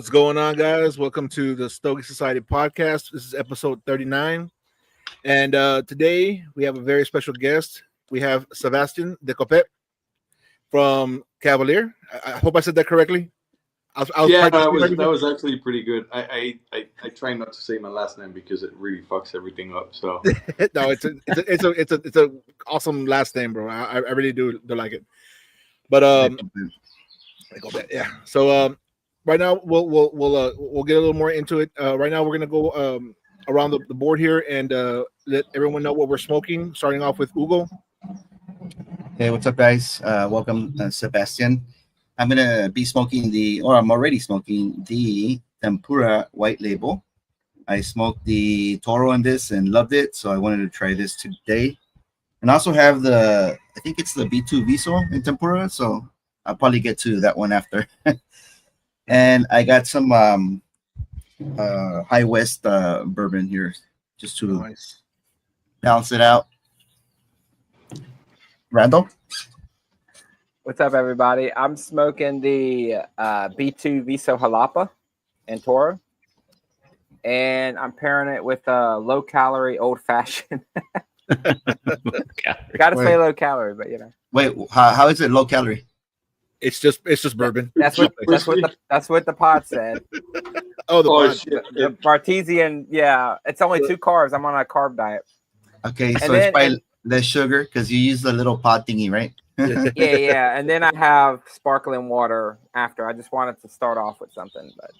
What's going on, guys? Welcome to the Stoic Society podcast. This is episode 39. And today we have a very special guest. We have Sebastien Decoppet from Cavalier. I hope I said that correctly. Yeah, that was actually pretty good. I try not to say my last name because it really fucks everything up. So no, it's a awesome last name, bro. I really do like it. But Decoppet, yeah. So right now we'll get a little more into it. Right now we're gonna go around the board here and let everyone know what we're smoking. Starting off with Hugo. Hey, what's up, guys? Welcome, Sebastien. I'm gonna be I'm already smoking the Tempura White Label. I smoked the Toro in this and loved it, so I wanted to try this today. And I also have I think it's the B2 Viso in Tempura, so I'll probably get to that one after. And I got some High West bourbon here just to balance it out. Randall? What's up, everybody? I'm smoking the B2 Viso Jalapa and Toro, and I'm pairing it with a low-calorie old-fashioned. Got to say low-calorie, but you know. Wait, how is it low-calorie? It's just bourbon. That's what the pod said. The Bartesian, yeah. It's only 2 carbs. I'm on a carb diet. Okay, so it's probably less sugar because you use the little pod thingy, right? yeah. And then I have sparkling water after. I just wanted to start off with something, but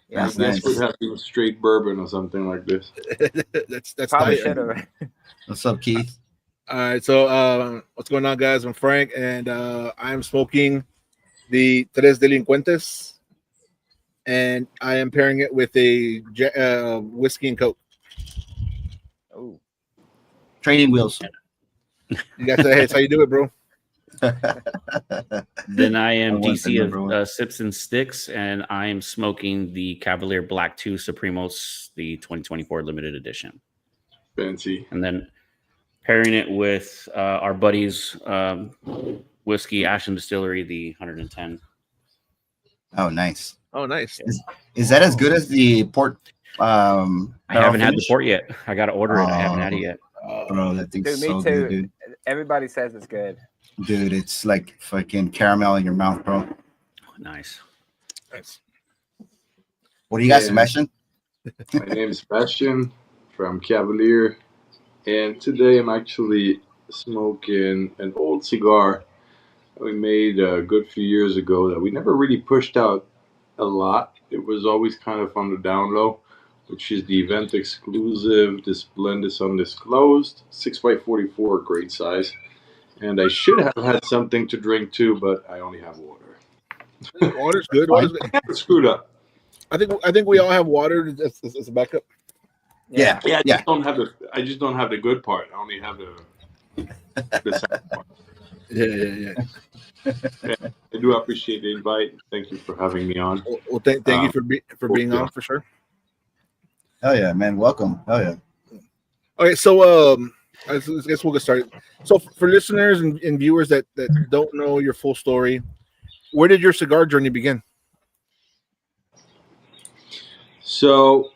yeah, I guess we'd have to straight bourbon or something like this. that's probably should have. What's up, Keith? All right, so what's going on, guys? I'm Frank, and I'm smoking the Tres Delincuentes, and I am pairing it with a whiskey and Coke. Oh, training wheels. You guys say, hey, that's how you do it, bro. Then I am DC of Sips and Sticks, and I am smoking the Cavalier Black 2 Supremos, the 2024 limited edition. Fancy. And then pairing it with our buddies' whiskey, Ashland Distillery, the 110. Oh, nice. Oh, nice. Is that as good as the port? I haven't had the port yet. I got to order it. I haven't had it yet. Bro, that thing's dude, me so too. good, dude. Everybody says it's good. Dude, it's like fucking caramel in your mouth, bro. Nice. What do you got, Sebastien? My name is Sebastien from Cavalier, and today I'm actually smoking an old cigar that we made a good few years ago that we never really pushed out a lot. It was always kind of on the down low, which is the event exclusive. This blend is undisclosed, 6x44, great size. And I should have had something to drink too, but I only have water. Water's good. It's screwed up. I think we all have water as a backup. Yeah. I just don't have the good part. I only have the second part. Yeah. I do appreciate the invite. Thank you for having me on. Well, thank you for being on for sure. Oh yeah, man. Welcome. Oh yeah. Okay, so I guess we'll get started. So for listeners and viewers that don't know your full story, where did your cigar journey begin? So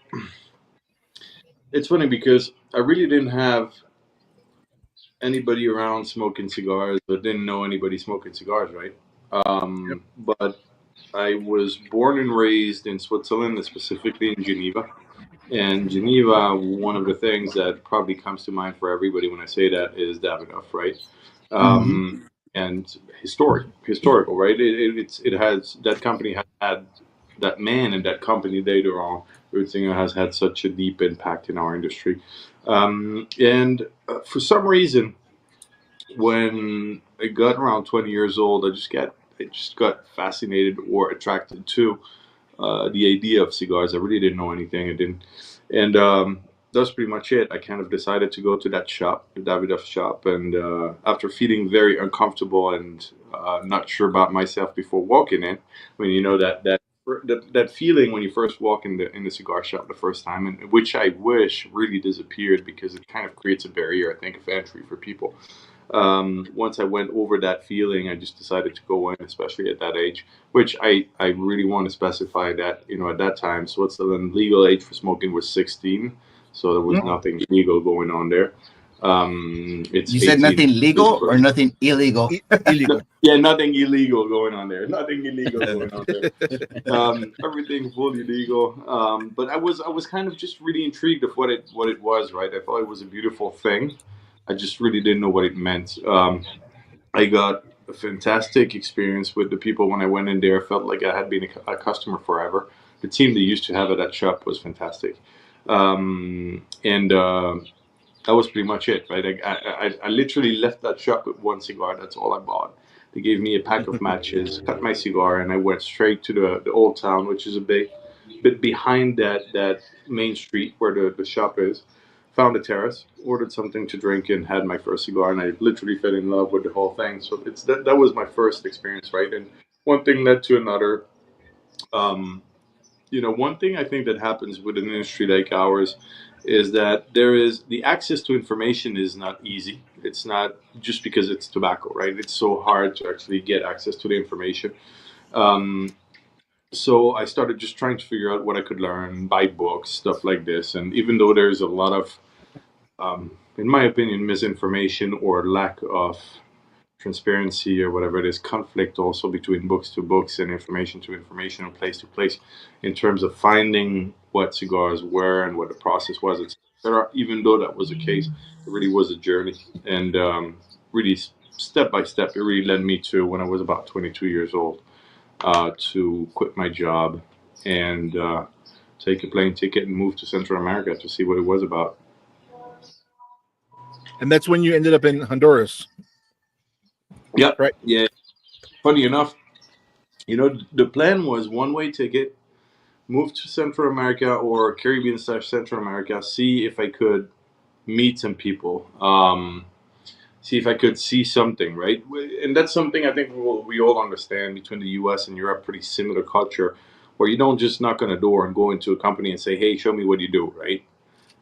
it's funny because I really didn't have anybody around smoking cigars, but didn't know anybody smoking cigars, right? But I was born and raised in Switzerland, specifically in Geneva. And Geneva, one of the things that probably comes to mind for everybody when I say that is Davidoff, right? And historical, right? It has, that company had that man and that company later on, Rutzinger, has had such a deep impact in our industry. And for some reason, when I got around 20 years old, I just got fascinated or attracted to the idea of cigars. I really didn't know anything. And that's pretty much it. I kind of decided to go to that shop, the Davidoff shop, and after feeling very uncomfortable and not sure about myself before walking in, I mean, you know, that feeling when you first walk in the cigar shop the first time, and which I wish really disappeared because it kind of creates a barrier, I think, of entry for people. Once I went over that feeling, I just decided to go in, especially at that age, which I really want to specify that, at that time, Switzerland legal age for smoking was 16. So there was nothing illegal going on there. It's You said 18 nothing legal or nothing illegal? Illegal. Yeah, nothing illegal going on there. Nothing illegal going on there. Everything fully legal. But I was kind of just really intrigued of what it was. Right, I thought it was a beautiful thing. I just really didn't know what it meant. I got a fantastic experience with the people when I went in there. I felt like I had been a customer forever. The team they used to have at that shop was fantastic, and that was pretty much it, right? I literally left that shop with one cigar. That's all I bought. They gave me a pack of matches, cut my cigar, and I went straight to the old town, which is a bit behind that main street where the shop is. Found a terrace, ordered something to drink, and had my first cigar. And I literally fell in love with the whole thing. So it's that was my first experience, right? And one thing led to another. One thing I think that happens with an industry like ours is that there is the access to information is not easy. It's not just because it's tobacco, right? It's so hard to actually get access to the information. So I started just trying to figure out what I could learn, buy books, stuff like this. And even though there's a lot of, in my opinion, misinformation or lack of transparency or whatever it is, conflict also between books to books and information to information and place to place in terms of finding what cigars were and what the process was, etc. Even though that was the case, it really was a journey. And really, step by step, it really led me to when I was about 22 years old to quit my job and take a plane ticket and move to Central America to see what it was about. And that's when you ended up in Honduras. Yep. Right. Yeah. Funny enough, the plan was one-way ticket, move to Central America or Caribbean / Central America, see if I could meet some people, see if I could see something, right? And that's something I think we all understand between the U.S. and Europe, pretty similar culture, where you don't just knock on a door and go into a company and say, "Hey, show me what you do," right?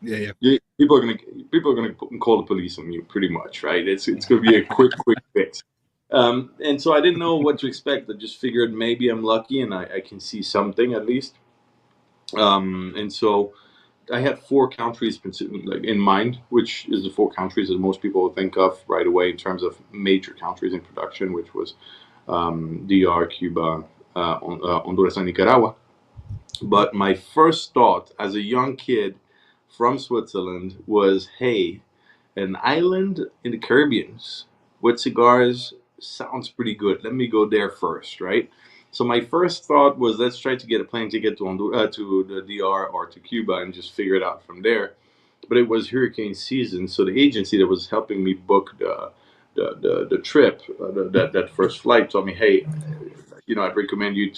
Yeah. People are gonna call the police on you, pretty much, right? It's gonna be a quick fix. And so I didn't know what to expect. I just figured maybe I'm lucky and I can see something at least. And so I had 4 countries in mind, which is the 4 countries that most people think of right away in terms of major countries in production, which was DR, Cuba, Honduras, and Nicaragua. But my first thought as a young kid from Switzerland was, hey, an island in the Caribbean with cigars sounds pretty good. Let me go there first, right? So my first thought was, let's try to get a plane ticket to the DR or to Cuba and just figure it out from there. But it was hurricane season, so the agency that was helping me book the trip, that first flight, told me, hey, I'd recommend you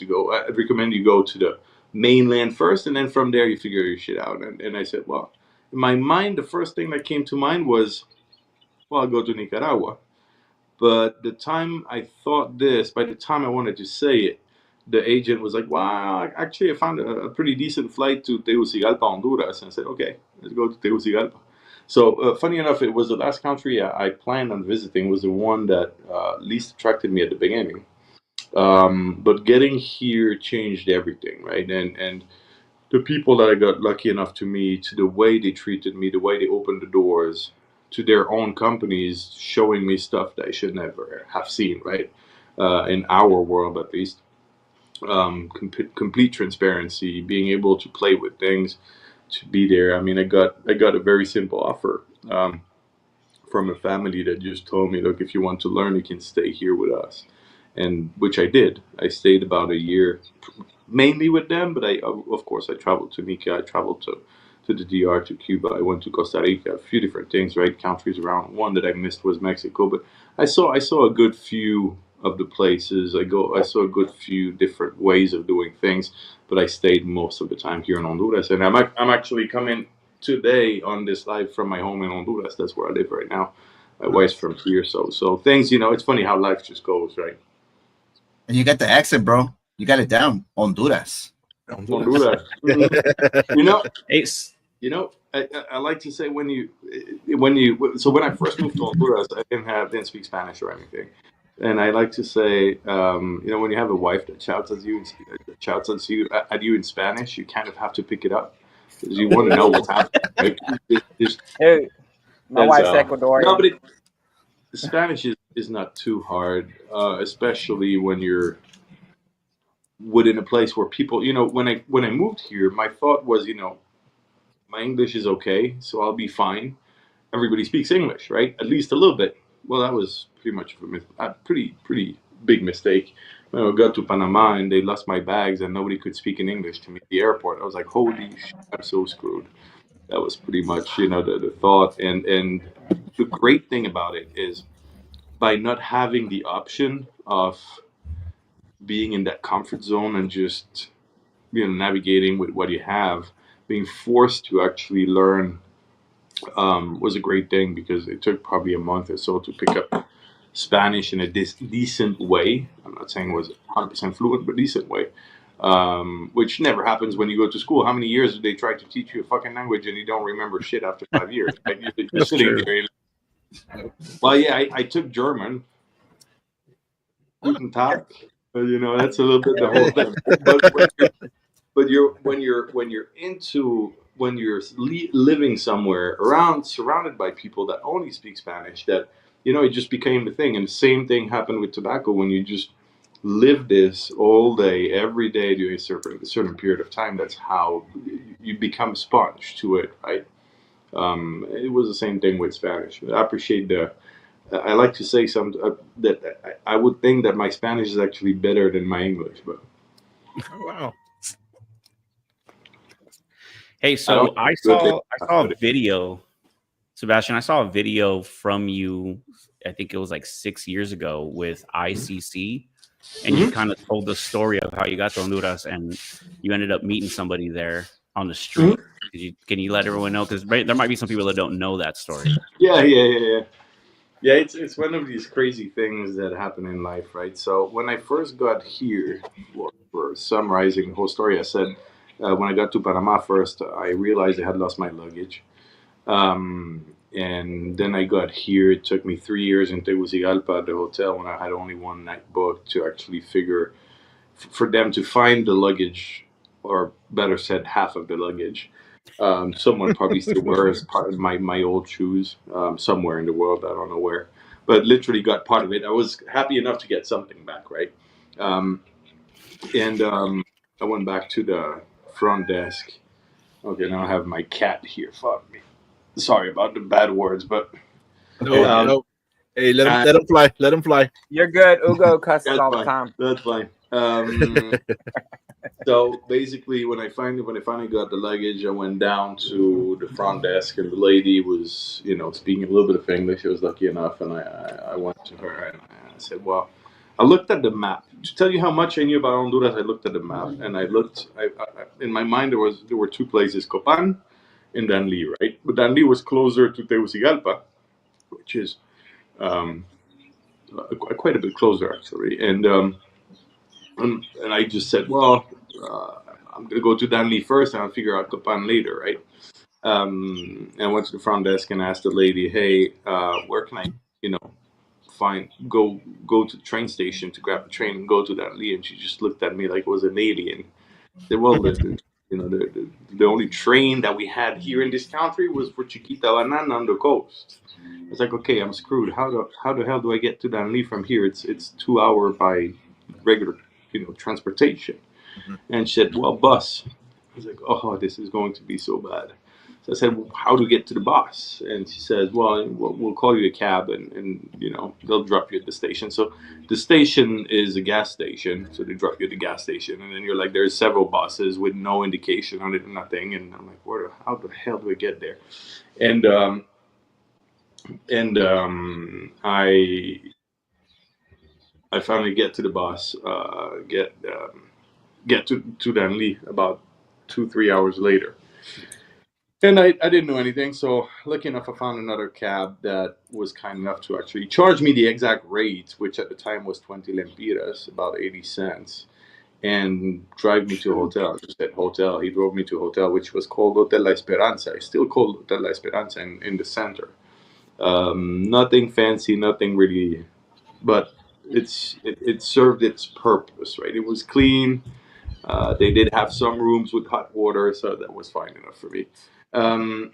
go to the mainland first, and then from there you figure your shit out. And I said, well, in my mind, the first thing that came to mind was, well, I'll go to Nicaragua. But the time I thought this, by the time I wanted to say it, the agent was like, wow, actually I found a pretty decent flight to Tegucigalpa, Honduras. And I said, okay, let's go to Tegucigalpa. So funny enough, it was the last country I planned on visiting, was the one that least attracted me at the beginning. But getting here changed everything, right? And the people that I got lucky enough to meet, the way they treated me, the way they opened the doors to their own companies, showing me stuff that I should never have seen, right? In our world, at least. Complete transparency, being able to play with things, to be there. I mean, I got a very simple offer from a family that just told me, look, if you want to learn, you can stay here with us. And which I did. I stayed about a year, mainly with them, but of course I traveled to Nica, I traveled to the DR, to Cuba, I went to Costa Rica, a few different things, right? Countries around. One that I missed was Mexico, but I saw a good few of the places. I saw a good few different ways of doing things, but I stayed most of the time here in Honduras, and I'm actually coming today on this live from my home in Honduras. That's where I live right now. My wife's from here, so things, it's funny how life just goes, right? And you got the accent, bro. You got it down. Honduras. Honduras. Mm-hmm. Ace. I like to say when I first moved to Honduras, I didn't speak Spanish or anything, and I like to say, when you have a wife that shouts at you in Spanish, you kind of have to pick it up because you want to know what's happening. Right? Hey, my wife's no, Ecuadorian. but Spanish is not too hard, especially when you're within a place where people, when I moved here, my thought was, my English is okay, so I'll be fine. Everybody speaks English, right? At least a little bit. Well, that was pretty much a pretty big mistake. When I got to Panama and they lost my bags and nobody could speak in English to me at the airport, I was like, holy shit, I'm so screwed. That was pretty much, the thought. And the great thing about it is by not having the option of being in that comfort zone and just, navigating with what you have, being forced to actually learn was a great thing because it took probably a month or so to pick up Spanish in a decent way. I'm not saying it was 100% fluent, but decent way, which never happens when you go to school. How many years do they try to teach you a fucking language and you don't remember shit after 5 years? Right? You're sitting there. Well, yeah, I took German. Guten Tag. But, that's a little bit the whole thing. But when you're living somewhere surrounded by people that only speak Spanish, that it just became the thing. And the same thing happened with tobacco when you just live this all day, every day during a certain period of time. That's how you become a sponge to it, right? It was the same thing with Spanish. I appreciate I like to say that I would think that my Spanish is actually better than my English, but Wow. Hey, so I saw a video, Sebastian. I saw a video from you. I think it was like 6 years ago with ICC, and you kind of told the story of how you got to Honduras and you ended up meeting somebody there on the street. Can you let everyone know? Because there might be some people that don't know that story. Yeah. Yeah, it's one of these crazy things that happen in life, right? So when I first got here, for summarizing the whole story, I said when I got to Panama first, I realized I had lost my luggage. And then I got here. It took me 3 years in Tegucigalpa at the hotel when I had only one night booked to actually figure for them to find the luggage, or better said, half of the luggage. Someone probably still wears part of my old shoes somewhere in the world. I don't know where, but literally got part of it. I was happy enough to get something back, right? And I went back to the front desk. Okay, now I have my cat here. Fuck me. Sorry about the bad words, but no. Hey, let him fly. Let him fly. You're good. Ugo cusses all the time. That's fine. So basically, when I finally got the luggage, I went down to the front desk, and the lady was, speaking a little bit of English. I was lucky enough, and I went to her and I said, "Well," I looked at the map to tell you how much I knew about Honduras. I looked at the map, and I looked. In my mind, there were two places: Copan and Danlí, right? But Danlí was closer to Tegucigalpa, which is quite a bit closer, actually, and I just said, well, I'm going to go to Danlí first and I'll figure out Copan later, right? And I went to the front desk and asked the lady, hey, where can I, go to the train station to grab the train and go to Danlí? And she just looked at me like it was an alien. I said, well, the only train that we had here in this country was for Chiquita Banana on the coast. I was like, okay, I'm screwed. How the hell do I get to Danlí from here? It's 2 hours by regular transportation. And she said, well, bus. I was like, oh, this is going to be so bad. So I said, well, how do we get to the bus? And she says, well, we'll call you a cab and they'll drop you at the station. So the station is a gas station. So they drop you at the gas station. And then you're like, there's several buses with no indication on it, nothing. And I'm like, how the hell do we get there? And I finally get to the bus, get to Danlí about 2-3 hours later. And I didn't know anything, so lucky enough I found another cab that was kind enough to actually charge me the exact rate, which at the time was 20 lempiras, about 80 cents. and drive me to a hotel. Just that hotel. He drove me to a hotel which was called Hotel La Esperanza. It's still called Hotel La Esperanza in the center. Nothing fancy, nothing really, but it served its purpose, right? It was clean. They did have some rooms with hot water, so that was fine enough for me. Um,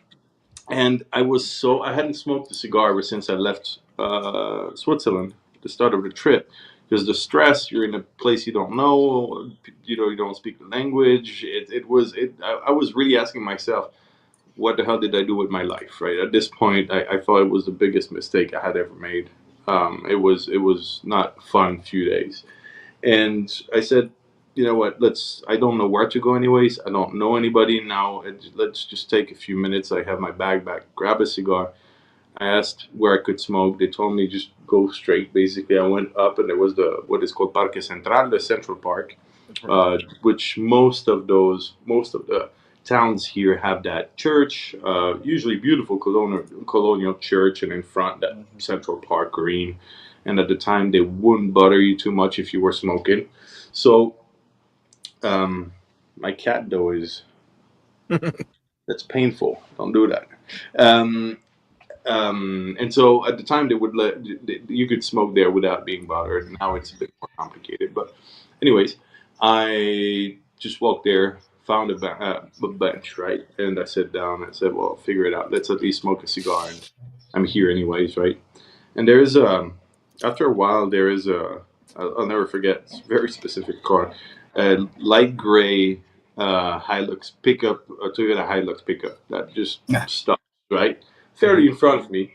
and I hadn't smoked a cigar ever since I left Switzerland, the start of the trip, because the stress, you're in a place you don't know, you don't speak the language. I was really asking myself, what the hell did I do with my life, right? At this point, I thought it was the biggest mistake I had ever made. It was not a fun few days. And I said, you know what? I don't know where to go anyways. I don't know anybody now. Let's just take a few minutes. I have my bag back, grab a cigar. I asked where I could smoke. They told me just go straight. Basically, I went up and there was what is called Parque Central, the Central Park, which most of the towns here have that church, usually beautiful colonial church, and in front that Central Park green. And at the time, they wouldn't butter you too much if you were smoking. So, my cat though is that's painful. Don't do that. Um, and so at the time they would you could smoke there without being bothered. Now it's a bit more complicated. But anyways, I just walked there, found a bench, right, and I sat down. I said, "Well, figure it out. Let's at least smoke a cigar." And I'm here anyways, right? And there's after a while there is I'll never forget. It's a very specific car, a light gray Hilux pickup, a Toyota Hilux pickup that just stopped right fairly in front of me.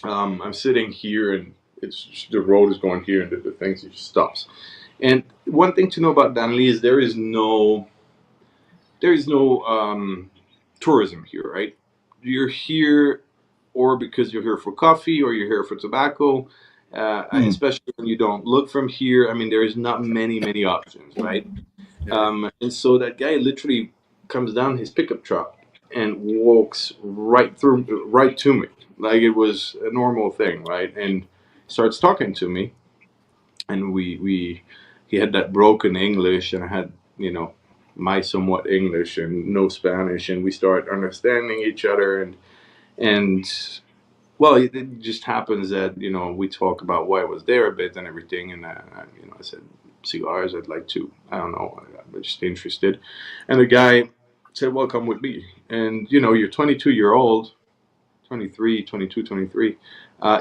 I'm sitting here, and it's just, the road is going here, and the things it just stops. And one thing to know about Danlí is there is no tourism here, right? You're here, or because you're here for coffee, or you're here for tobacco. Especially when you don't look from here. I mean, there is not many options, right? And so that guy literally comes down his pickup truck and walks right to me, like it was a normal thing, right? And starts talking to me, and he had that broken English, and I had my somewhat English and no Spanish, and we start understanding each other, and well, it just happens that we talk about why I was there a bit and everything, and I said cigars. I'd like to. I don't know. I'm just interested, and the guy said, "Well, come with me." And you're 22-year-old, 23, 22, 23.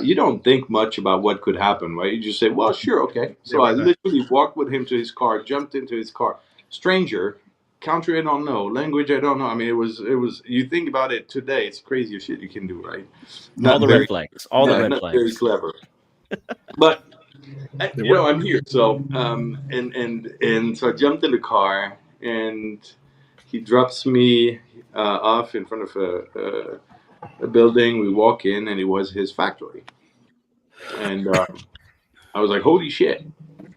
You don't think much about what could happen, right? You just say, "Well, sure, okay." So I literally walked with him to his car, jumped into his car. Stranger, country I don't know, language I don't know. I mean, it was. You think about it today, it's crazy shit you can do, right? All the red flags. All the red flags. Very clever. But I'm here. So and so I jumped in the car, and he drops me off in front of a building. We walk in, and it was his factory. And I was like, "Holy shit!"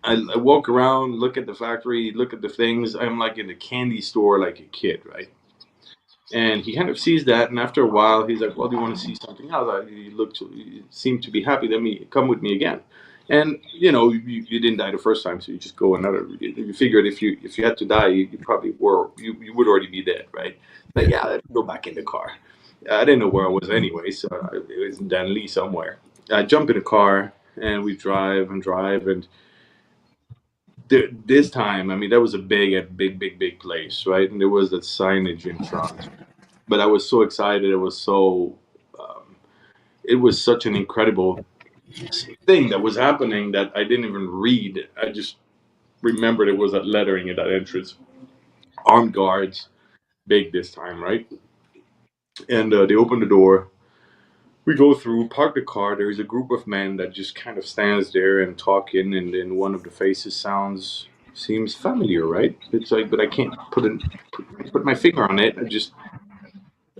I walk around, look at the factory, look at the things. I'm like in a candy store, like a kid, right? And he kind of sees that, and after a while, he's like, "Well, do you want to see something else?" You seemed to be happy. Let me come with me again. And you didn't die the first time, so you just go another. You figured if you had to die, you probably you would already be dead, right? But yeah, let's go back in the car. I didn't know where I was anyway, so it was in Danlí somewhere. I jump in the car, and we drive and drive, and this time, I mean, that was a big place, right? And there was that signage in front. But I was so excited. It was such an incredible thing that was happening that I didn't even read. I just remembered it was that lettering at that entrance. Armed guards, big this time, right? And they open the door. We go through, park the car. There's a group of men that just kind of stands there and talking, and then one of the faces seems familiar, right? It's like, but I can't put my finger on it.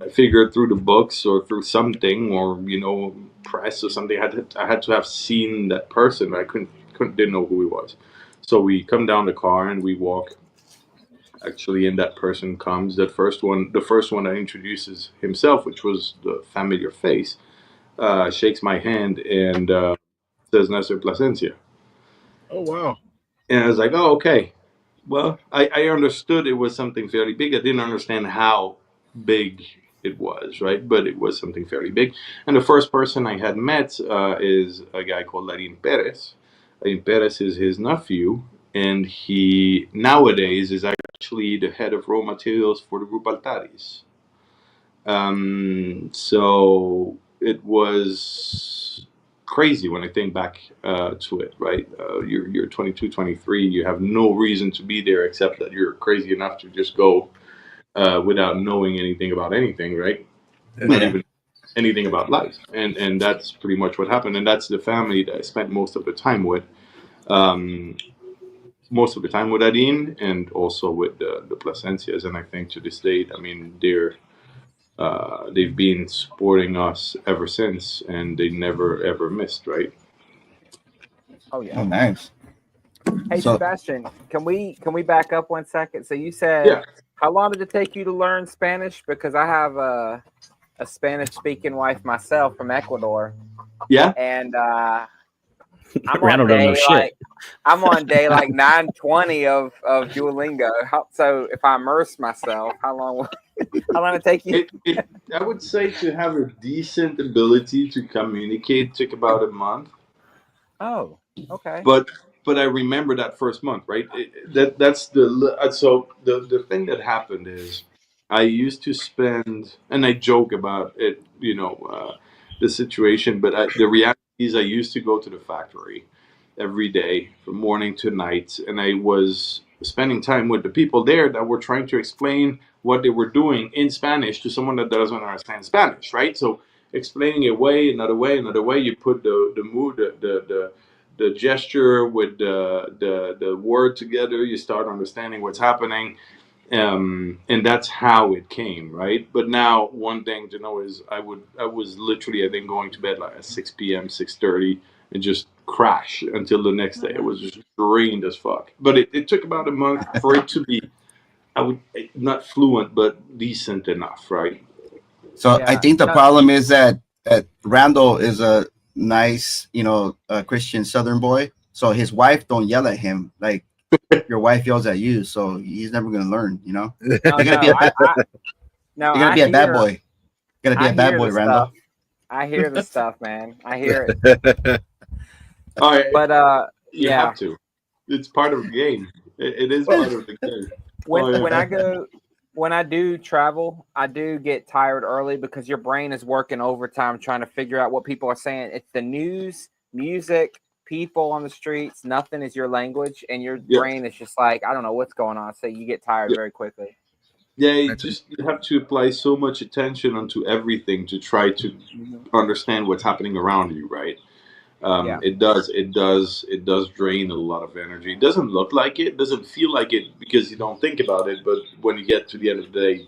I figured through the books or through something, or press or something. I had to have seen that person, but I didn't know who he was. So we come down the car and we walk. Actually, and that person comes. The first one that introduces himself, which was the familiar face, shakes my hand and says "Nuestra Placencia." Oh wow! And I was like, "Oh, okay." Well, I understood it was something fairly big. I didn't understand how big it was, right? But it was something fairly big. And the first person I had met is a guy called Larin Perez. Larin Perez is his nephew, and he nowadays is actually the head of raw materials for the group Altaris. So it was crazy when I think back to it, right? You're 22, 23. You have no reason to be there except that you're crazy enough to just go without knowing anything about anything, right? Not Yeah. even anything about life. And that's pretty much what happened. And that's the family that I spent most of the time with. Um, most of the time with Adine and also with the Placencias. And I think to this date, I mean, they've been supporting us ever since, and they never ever missed, right? Oh Oh, yeah. nice. Hey So Sebastian, can we back up 1 second? So you said Yeah. how long did it take you to learn Spanish? Because I have a Spanish speaking wife myself from Ecuador, Yeah. and I'm Randall on don't know day shit. like I'm on day like 920 of Duolingo. So if I immerse myself, how long did it take you? I would say to have a decent ability to communicate took about a month. Oh, okay. But I remember that first month, right? That's so the thing that happened is I used to spend, and I joke about it, the situation, but the reality is I used to go to the factory every day from morning to night, and I was spending time with the people there that were trying to explain what they were doing in Spanish to someone that doesn't understand Spanish, right? So explaining a way, another way, another way. You put the mood, the gesture with the word together, you start understanding what's happening, and that's how it came, right? But now one thing to know is I was literally I think going to bed like at 6 p.m., 6:30, and just crash until the next day. I was just drained as fuck. But it took about a month for it to be I would not fluent but decent enough, right? I Yeah. think the problem is that Randall is a nice, Christian Southern boy. So his wife don't yell at him like your wife yells at you. So he's never gonna learn. No, You're gonna be you're gonna be a bad boy. You're gonna be a bad boy, Randall. I hear the stuff, man. I hear it. All right, But you yeah. have to. It's part of the game. It is part of the game. When I do travel, I do get tired early because your brain is working overtime trying to figure out what people are saying. It's the news, music, people on the streets. Nothing is your language, and your brain is just like, I don't know what's going on. So you get tired very quickly. Yeah, you have to apply so much attention onto everything to try to understand what's happening around you, right? It does drain a lot of energy. It doesn't look like it, doesn't feel like it because you don't think about it. But when you get to the end of the day,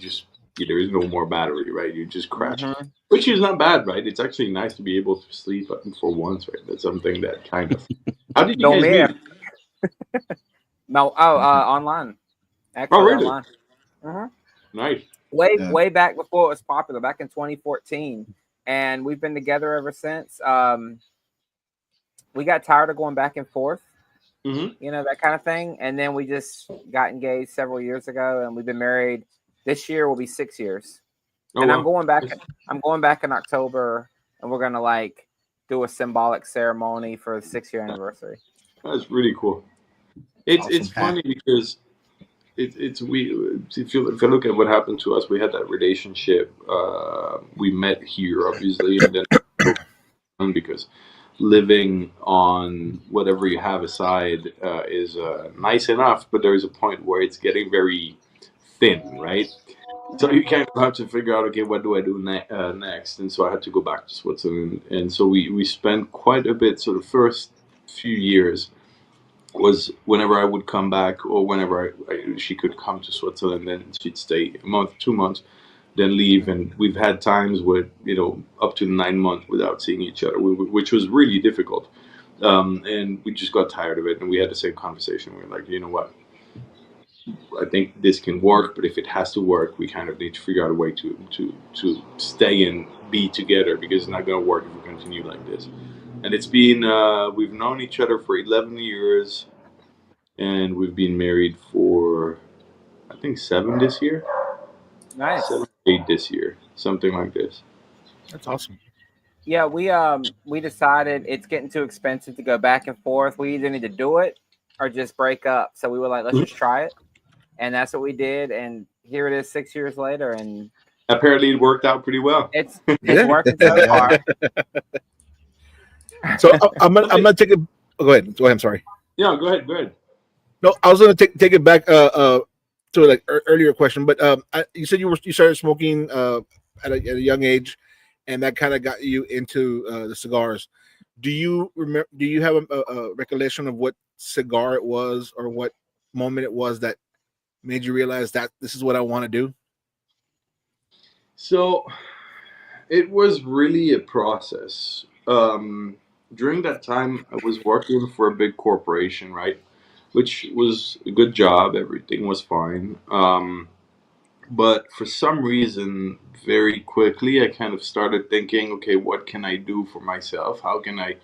there is no more battery, right? You just crash, which is not bad, right? It's actually nice to be able to sleep for once, right? That's something that kind of. How did you guys meet? No, online. Actually, really? online. Nice. Way back before it was popular, back in 2014, and we've been together ever since. We got tired of going back and forth, that kind of thing, and then we just got engaged several years ago, and we've been married. This year will be 6 years, and I'm going back. I'm going back in October, and we're gonna do a symbolic ceremony for the 6-year anniversary. That's really cool. It's funny because. If you look at what happened to us, we had that relationship. We met here, obviously, and then because living on whatever you have aside is nice enough, but there is a point where it's getting very thin, right? So you kind of have to figure out, okay, what do I do next? And so I had to go back to Switzerland, and so we spent quite a bit. So the first few years was whenever I would come back or whenever she could come to Switzerland, then she'd stay a month, 2 months, then leave. And we've had times with, up to 9 months without seeing each other, which was really difficult. And we just got tired of it. And we had the same conversation. We were like, you know what? I think this can work, but if it has to work, we kind of need to figure out a way to stay and be together because it's not going to work if we continue like this. And it's been, we've known each other for 11 years. and we've been married for I think 7 this year. Nice. 7, 8 this year, something like this. That's awesome. Yeah, we decided it's getting too expensive to go back and forth. We either need to do it or just break up. So we were like, let's just try it, and that's what we did. And here it is, 6 years later, and Apparently, it worked out pretty well. it's Yeah. working so far. So I'm gonna take it. Oh, go ahead. Go ahead. I'm sorry. Yeah, go ahead. No, I was gonna take it back to like earlier question, but you said you started smoking at a young age, and that kind of got you into the cigars. Do you remember? Do you have a recollection of what cigar it was, or what moment it was that made you realize that this is what I want to do? So it was really a process. During that time, I was working for a big corporation, right? Which was a good job. Everything was fine. But for some reason, very quickly, I kind of started thinking, okay, what can I do for myself? How can I,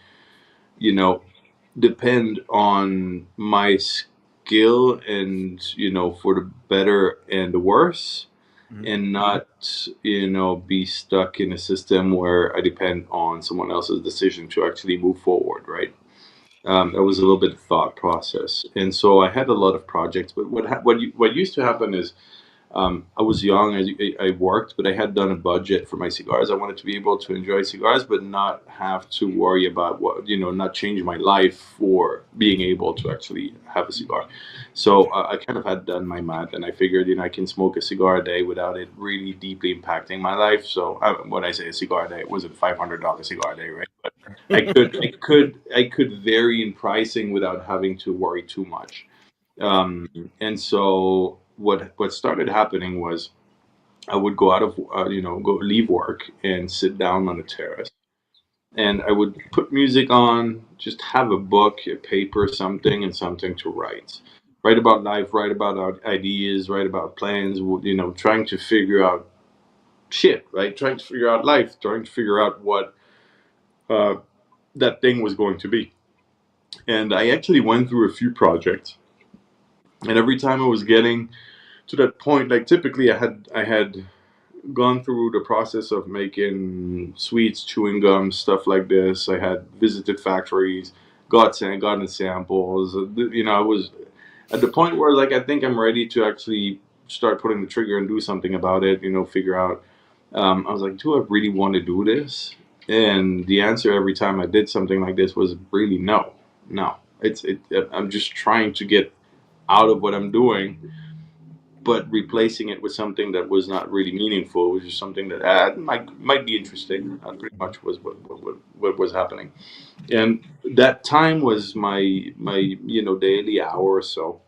you know, depend on my skill and, for the better and the worse, and not, be stuck in a system where I depend on someone else's decision to actually move forward, right? That was a little bit of thought process, and so I had a lot of projects. But what used to happen is, I was young. I worked, but I had done a budget for my cigars. I wanted to be able to enjoy cigars, but not have to worry about not change my life for being able to actually have a cigar. So I kind of had done my math, and I figured, I can smoke a cigar a day without it really deeply impacting my life. So when I say a cigar a day, it wasn't $500 cigar a day, right? But I could vary in pricing without having to worry too much. And so what started happening was I would go out of go leave work and sit down on the terrace, and I would put music on, just have a book, a paper, something, and something to write about life, write about our ideas, write about plans, trying to figure out shit, right? Trying to figure out life, trying to figure out what uh, that thing was going to be. And I actually went through a few projects, and every time I was getting to that point, like typically I had gone through the process of making sweets, chewing gum, stuff like this. I had visited factories, gotten samples. I was at the point where, like, I think I'm ready to actually start putting the trigger and do something about it. Figure out. I was like, do I really want to do this? And the answer every time I did something like this was really no, no. I'm just trying to get out of what I'm doing, but replacing it with something that was not really meaningful, which is something that might be interesting. Pretty much was what was happening, and that time was my daily hour or so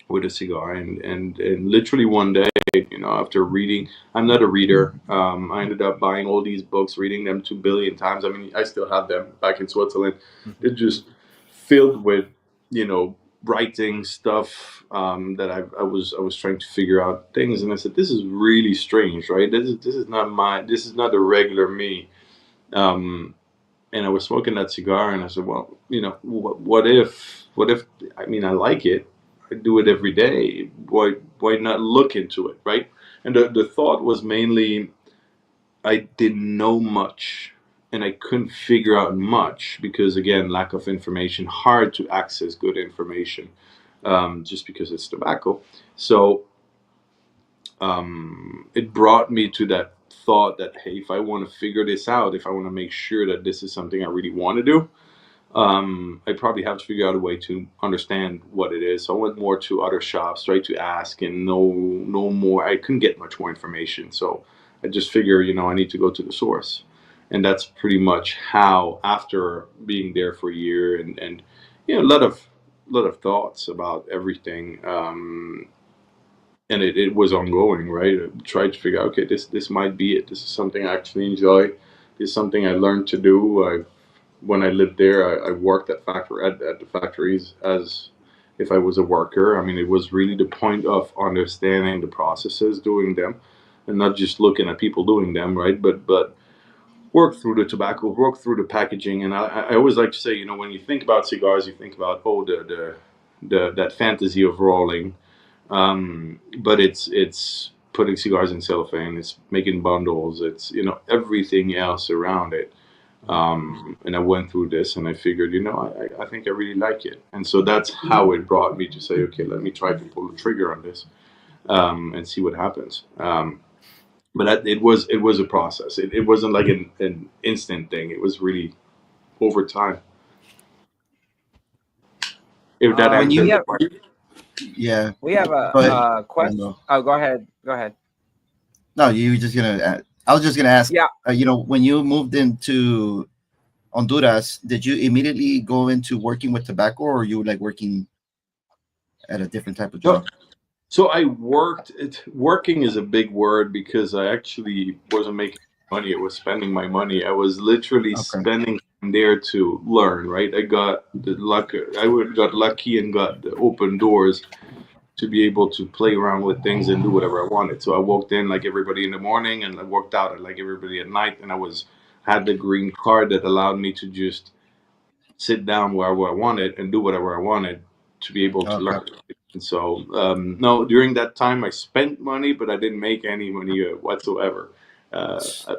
with a cigar, and literally one day, after reading, I'm not a reader. I ended up buying all these books, reading them 2 billion times. I mean, I still have them back in Switzerland. They're just filled with writing stuff, that I was trying to figure out things, and I said, this is really strange, right? This is not a regular me. Um, and I was smoking that cigar, and I said, well, what if I mean, I like it, I do it every day. Why not look into it, right? And the thought was mainly, I didn't know much, and I couldn't figure out much because, again, lack of information, hard to access good information, just because it's tobacco. So it brought me to that thought that, hey, if I want to figure this out, if I want to make sure that this is something I really want to do, I probably have to figure out a way to understand what it is. So I went more to other shops, tried to ask and know more. I couldn't get much more information, so I just figured, I need to go to the source, and that's pretty much how. After being there for a year, and a lot of thoughts about everything, and it was ongoing, right? I tried to figure out, okay, this might be it. This is something I actually enjoy. This is something I learned to do. When I lived there, I worked at the factories as if I was a worker. I mean, it was really the point of understanding the processes, doing them, and not just looking at people doing them, right? But work through the tobacco, work through the packaging. And I always like to say, when you think about cigars, you think about, oh, that fantasy of rolling. But it's putting cigars in cellophane. It's making bundles. It's everything else around it. And I went through this, and I figured, I think I really like it, and so that's how it brought me to say, okay, let me try to pull the trigger on this, and see what happens. But it was a process. It wasn't like an instant thing. It was really over time. If that When you- answers the question. Yeah. We have Go ahead. a question. Randall. Oh, go ahead. Go ahead. No, you were just gonna. I was just gonna ask. Yeah. When you moved into Honduras, did you immediately go into working with tobacco, or you like working at a different type of job? So I worked. Working is a big word because I actually wasn't making money. I was spending my money. I was literally spending time there to learn. Right. I got the luck. Got lucky and got the open doors to be able to play around with things and do whatever I wanted. So I walked in like everybody in the morning, and I worked out like everybody at night. And I had the green card that allowed me to just sit down wherever I wanted and do whatever I wanted to be able to learn. And so, no, during that time I spent money, but I didn't make any money whatsoever.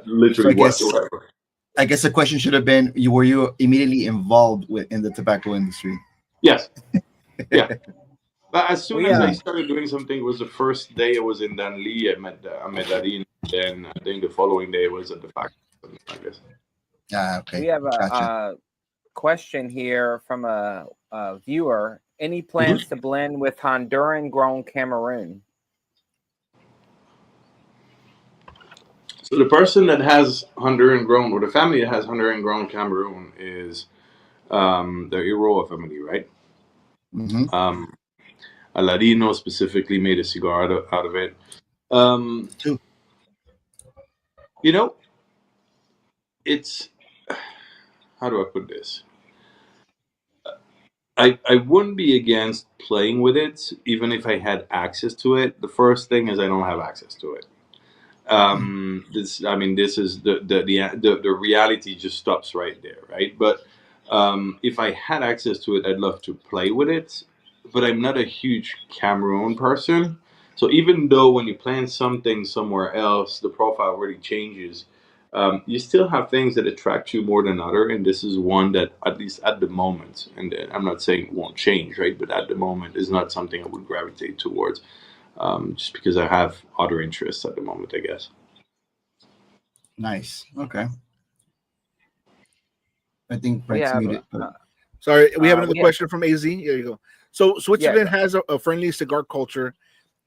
Literally whatsoever. I guess the question should have been: were you immediately involved in the tobacco industry? Yes. Yeah. But as soon as I started doing something, it was the first day I was in Danli. I met Darin. Then I think the following day was at the factory, I guess. Okay. We have a question here from a viewer. Any plans to blend with Honduran-grown Cameroon? So the person that has Honduran-grown, or the family that has Honduran-grown Cameroon, is the Iroa family, right? Mm-hmm. Aladino specifically made a cigar out of it. It's, how do I put this? I wouldn't be against playing with it, even if I had access to it. The first thing is I don't have access to it. This is the reality just stops right there, right? But if I had access to it, I'd love to play with it. But I'm not a huge Cameroon person, so even though when you plant something somewhere else, the profile really changes. You still have things that attract you more than other, and this is one that, at least at the moment, and I'm not saying it won't change, right? But at the moment, is not something I would gravitate towards, just because I have other interests at the moment, I guess. Nice. Okay. I think Frank's muted. Sorry, we have another question from AZ. There you go. So Switzerland has a friendly cigar culture,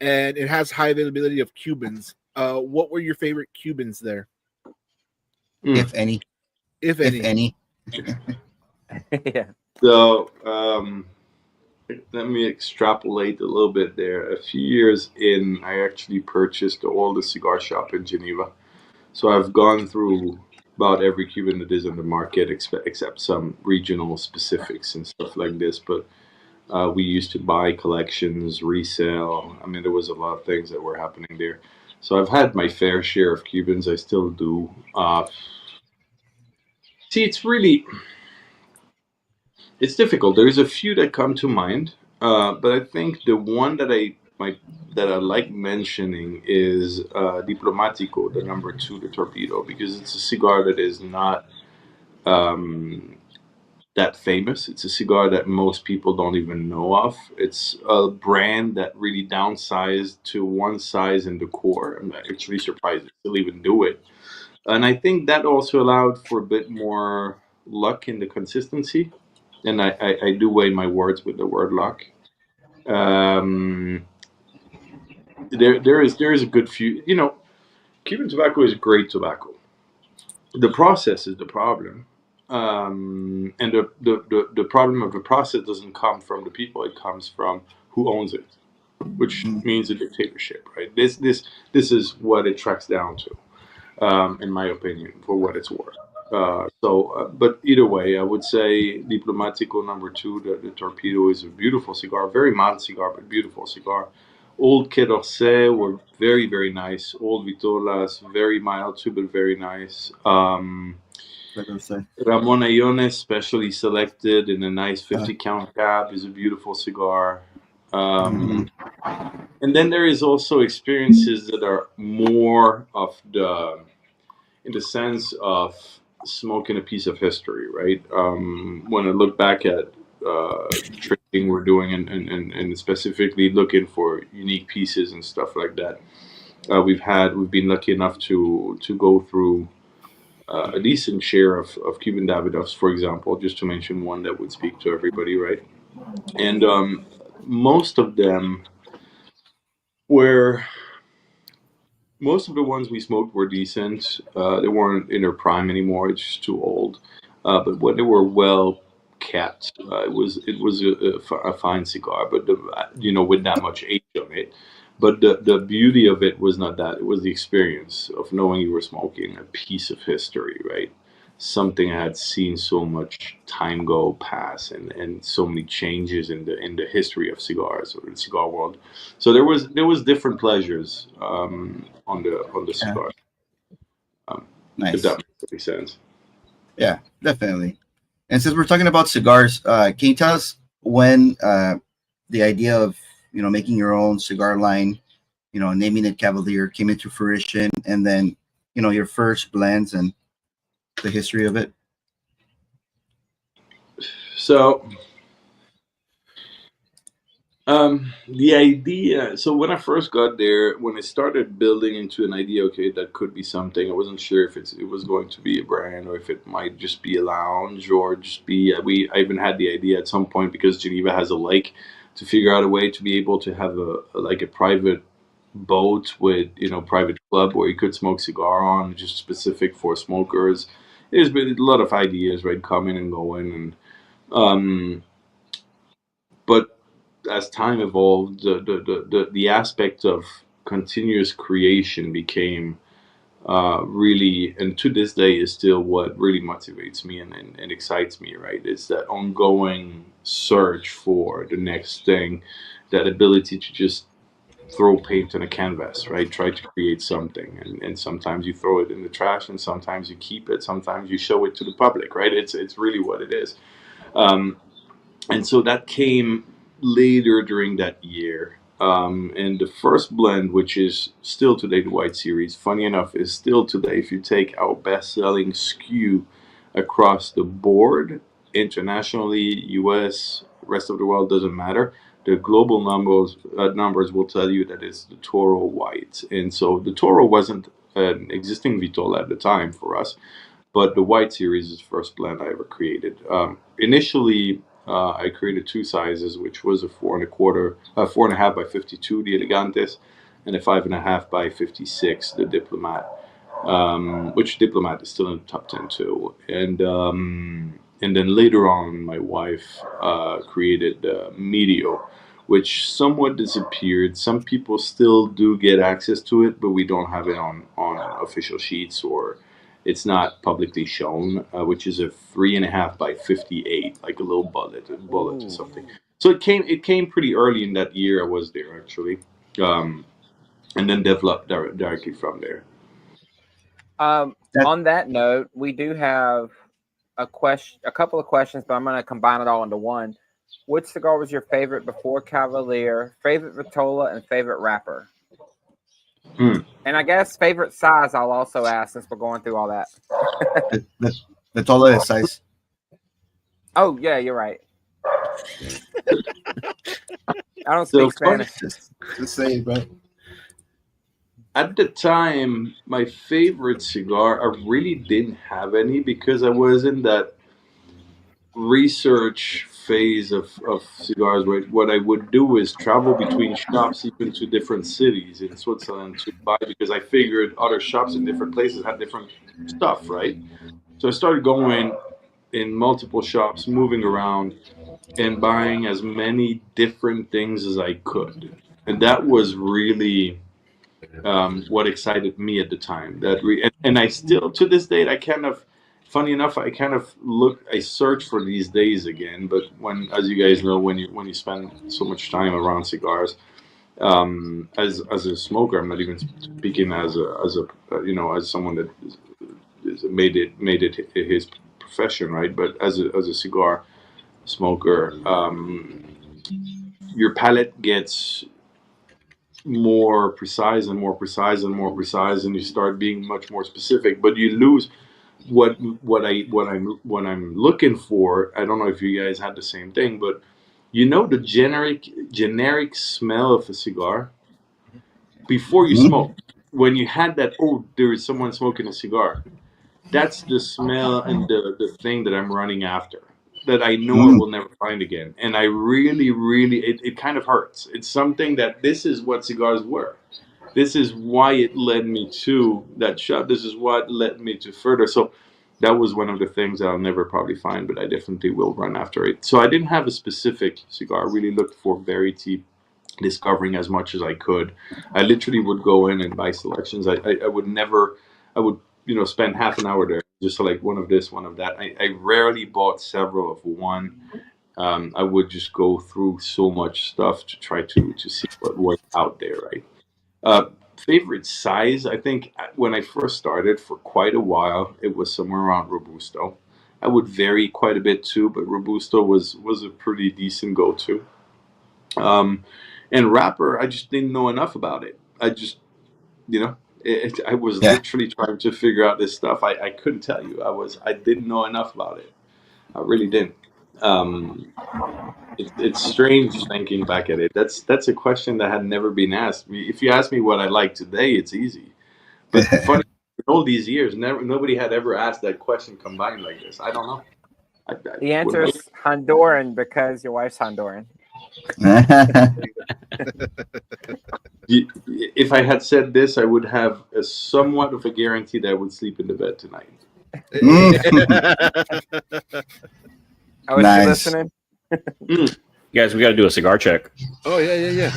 and it has high availability of Cubans. What were your favorite Cubans there? If any. If any. Yeah. So let me extrapolate a little bit there. A few years in, I actually purchased the oldest cigar shop in Geneva. So I've gone through about every Cuban that is in the market, except some regional specifics and stuff like this. But we used to buy collections, resell. I mean, there was a lot of things that were happening there. So I've had my fair share of Cubans. I still do. See, it's difficult. There's a few that come to mind, but I think the one that I like mentioning is Diplomatico, the number 2, the Torpedo, because it's a cigar that is not that famous. It's a cigar that most people don't even know of. It's a brand that really downsized to one size in the core. I'm actually surprised they still even do it. And I think that also allowed for a bit more luck in the consistency. And I do weigh my words with the word luck. There is a good few. Cuban tobacco is great tobacco. The process is the problem, and the problem of the process doesn't come from the people. It comes from who owns it, which means a dictatorship, right? This is what it tracks down to, in my opinion, for what it's worth. But either way, I would say Diplomatico number 2, the Torpedo, is a beautiful cigar, very mild cigar, but beautiful cigar. Old Quai d'Orsay were very, very nice. Old Vitolas, very mild too, but very nice. Like I say. Ramon Ayones, specially selected in a nice 50 count cab, is a beautiful cigar. And then there is also experiences that are more of in the sense of smoking a piece of history, right? When I look back at trading we're doing and specifically looking for unique pieces and stuff like that, we've been lucky enough to go through a decent share of Cuban Davidoffs, for example, just to mention one that would speak to everybody, right? And most of them were most of the ones we smoked were decent. They weren't in their prime anymore; it's just too old. But when they were well kept, it was a fine cigar. But with that much age on it. But the beauty of it was not that; it was the experience of knowing you were smoking a piece of history, right? Something I had seen so much time go past and so many changes in the history of cigars or the cigar world. So there was different pleasures on the cigar. If Nice. that makes any sense. Yeah, definitely. And since we're talking about cigars, can you tell us when the idea of making your own cigar line, naming it Cavalier, came into fruition, and then your first blends and the history of it? So the idea. So when I first got there, when I started building into an idea, okay, that could be something. I wasn't sure if it was going to be a brand or if it might just be a lounge or just be. I even had the idea at some point because Geneva has a lake to figure out a way to be able to have a private boat with private club where you could smoke cigar on, just specific for smokers. There's been a lot of ideas, right, coming and going, and but as time evolved, the aspect of continuous creation became really, and to this day is still what really motivates me and excites me, right? It's that ongoing search for the next thing, that ability to just throw paint on a canvas, right? Try to create something, and sometimes you throw it in the trash, and sometimes you keep it, sometimes you show it to the public, right? It's really what it is. Um, and so that came later during that year. And the first blend, which is still today the White Series, funny enough, is still today, if you take our best selling SKU across the board, internationally, US, rest of the world, doesn't matter. The global numbers will tell you that it's the Toro White. And so the Toro wasn't an existing Vitola at the time for us, but the White Series is the first blend I ever created. Initially, I created two sizes, which was a 4.25 by 52, the Elegantes, and a 5.5 by 56, the Diplomat. Which Diplomat is still in the top 10 too. And then later on, my wife created Medio, which somewhat disappeared. Some people still do get access to it, but we don't have it on official sheets, or it's not publicly shown, which is a 3.5 by 58, like a little bullet or something. So it came pretty early in that year I was there, actually, and then developed directly from there. On that note, we do have a couple of questions, but I'm going to combine it all into one. Which cigar was your favorite before Cavalier, favorite Vitola, and favorite wrapper? And I guess favorite size I'll also ask, since we're going through all that. Vitola is size. Oh, yeah, you're right. I don't speak Spanish. Just say it, bro. At the time, my favorite cigar, I really didn't have any because I was in that research phase of cigars where what I would do is travel between shops, even to different cities in Switzerland, to buy, because I figured other shops in different places had different stuff, right? So I started going in multiple shops, moving around, and buying as many different things as I could. And that was really what excited me at the time. And I still, to this date, funny enough, I search for these days again. But as you guys know, when you spend so much time around cigars, as a smoker, I'm not even speaking as someone that made it his profession, right? But as a cigar smoker, your palate gets more precise and more precise and more precise, and you start being much more specific. But you lose what I'm looking for. I don't know if you guys had the same thing, but the generic smell of a cigar before you smoke. When you had that, oh, there is someone smoking a cigar. That's the smell and the thing that I'm running after, that I know I will never find again. And I really, really, it kind of hurts. It's something that this is what cigars were. This is why it led me to that shop. This is what led me to further. So that was one of the things that I'll never probably find, but I definitely will run after it. So I didn't have a specific cigar. I really looked for variety, discovering as much as I could. I literally would go in and buy selections. I would never, I would, spend half an hour there just select one of this, one of that. I rarely bought several of one. I would just go through so much stuff to try to see what was out there, right? Favorite size, I think when I first started for quite a while, it was somewhere around Robusto. I would vary quite a bit too, but Robusto was a pretty decent go-to. And wrapper, I just didn't know enough about it. I just, I was literally trying to figure out this stuff. I couldn't tell you. I didn't know enough about it. I really didn't. It's strange thinking back at it. That's a question that had never been asked. If you ask me what I like today, it's easy. But funny, in all these years, nobody had ever asked that question combined like this. I don't know. The answer is Honduran because your wife's Honduran. If I had said this, I would have a somewhat of a guarantee that I would sleep in the bed tonight. Oh, is she listening? Guys, we got to do a cigar check. Oh yeah.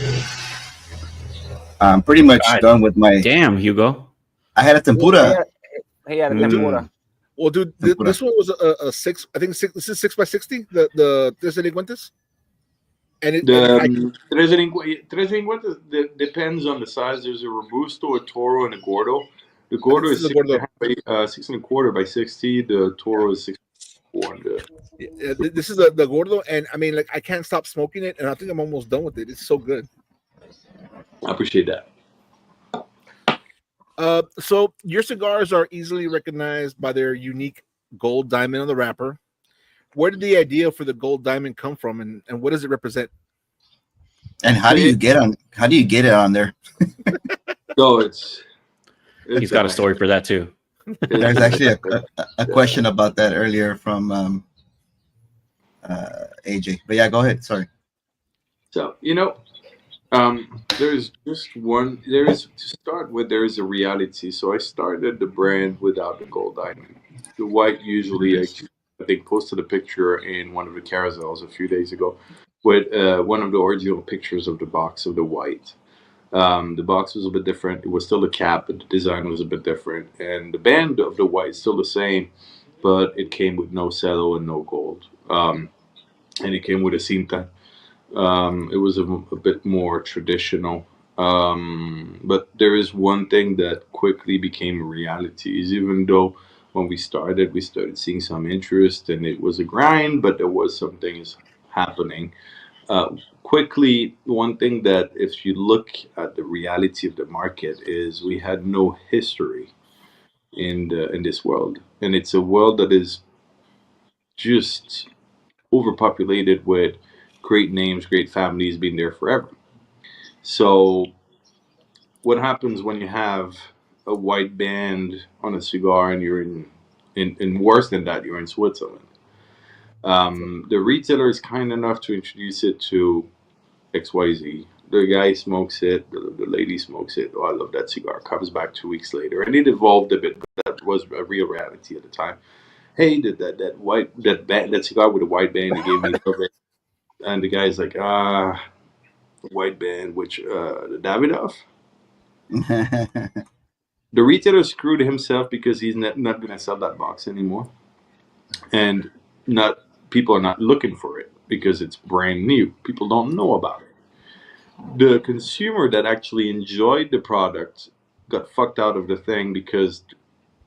I'm pretty much done with my. Damn, Hugo. I had a tempura. He had a tempura. Well, dude, this one was a 6. I think this is 6x60. The Tres Delincuentes. And Tres Delincuentes depends on the size. There's a Robusto, a Toro, and a Gordo. The Gordo is 6.25 by 60. The Toro is 6.4. This is the Gordo, and I mean, I can't stop smoking it, and I think I'm almost done with it. It's so good. I appreciate that. So your cigars are easily recognized by their unique gold diamond on the wrapper. Where did the idea for the gold diamond come from, and what does it represent? And how do you get it on there? So he's got a story for that too. There's actually a question about that earlier from AJ. But yeah, go ahead. Sorry. So there's just one. There is a reality. So I started the brand without the gold diamond. The white usually, I think, posted a picture in one of the carousels a few days ago with one of the original pictures of the box of the white. The box was a bit different. It was still a cap, but the design was a bit different. And the band of the white is still the same, but it came with no cello and no gold. And it came with a cinta. It was a bit more traditional. But there is one thing that quickly became a reality, is even though when we started seeing some interest, and it was a grind, but there was some things happening. Quickly, one thing that if you look at the reality of the market is we had no history in this world, and it's a world that is just overpopulated with great names, great families being there forever. So what happens when you have a white band on a cigar and you're in worse than that, you're in Switzerland? The retailer is kind enough to introduce it to XYZ. The guy smokes it, the lady smokes it. Oh, I love that cigar. Comes back 2 weeks later, and it evolved a bit, but that was a real reality at the time. Hey, that cigar with a white band, he gave me it. And the guy's like, white band, which the Davidoff. The retailer screwed himself because he's not going to sell that box anymore, and people are not looking for it because it's brand new. People don't know about it. The consumer that actually enjoyed the product got fucked out of the thing because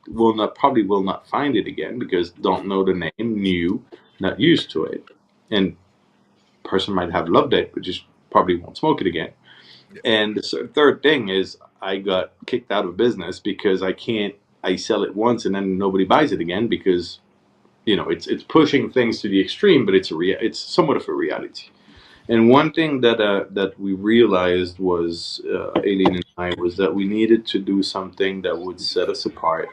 probably will not find it again because don't know the name, new, not used to it, and person might have loved it, but just probably won't smoke it again. And the third thing is I got kicked out of business because I sell it once and then nobody buys it again because it's pushing things to the extreme, but it's somewhat of a reality. And one thing that we realized was Aileen and I was that we needed to do something that would set us apart,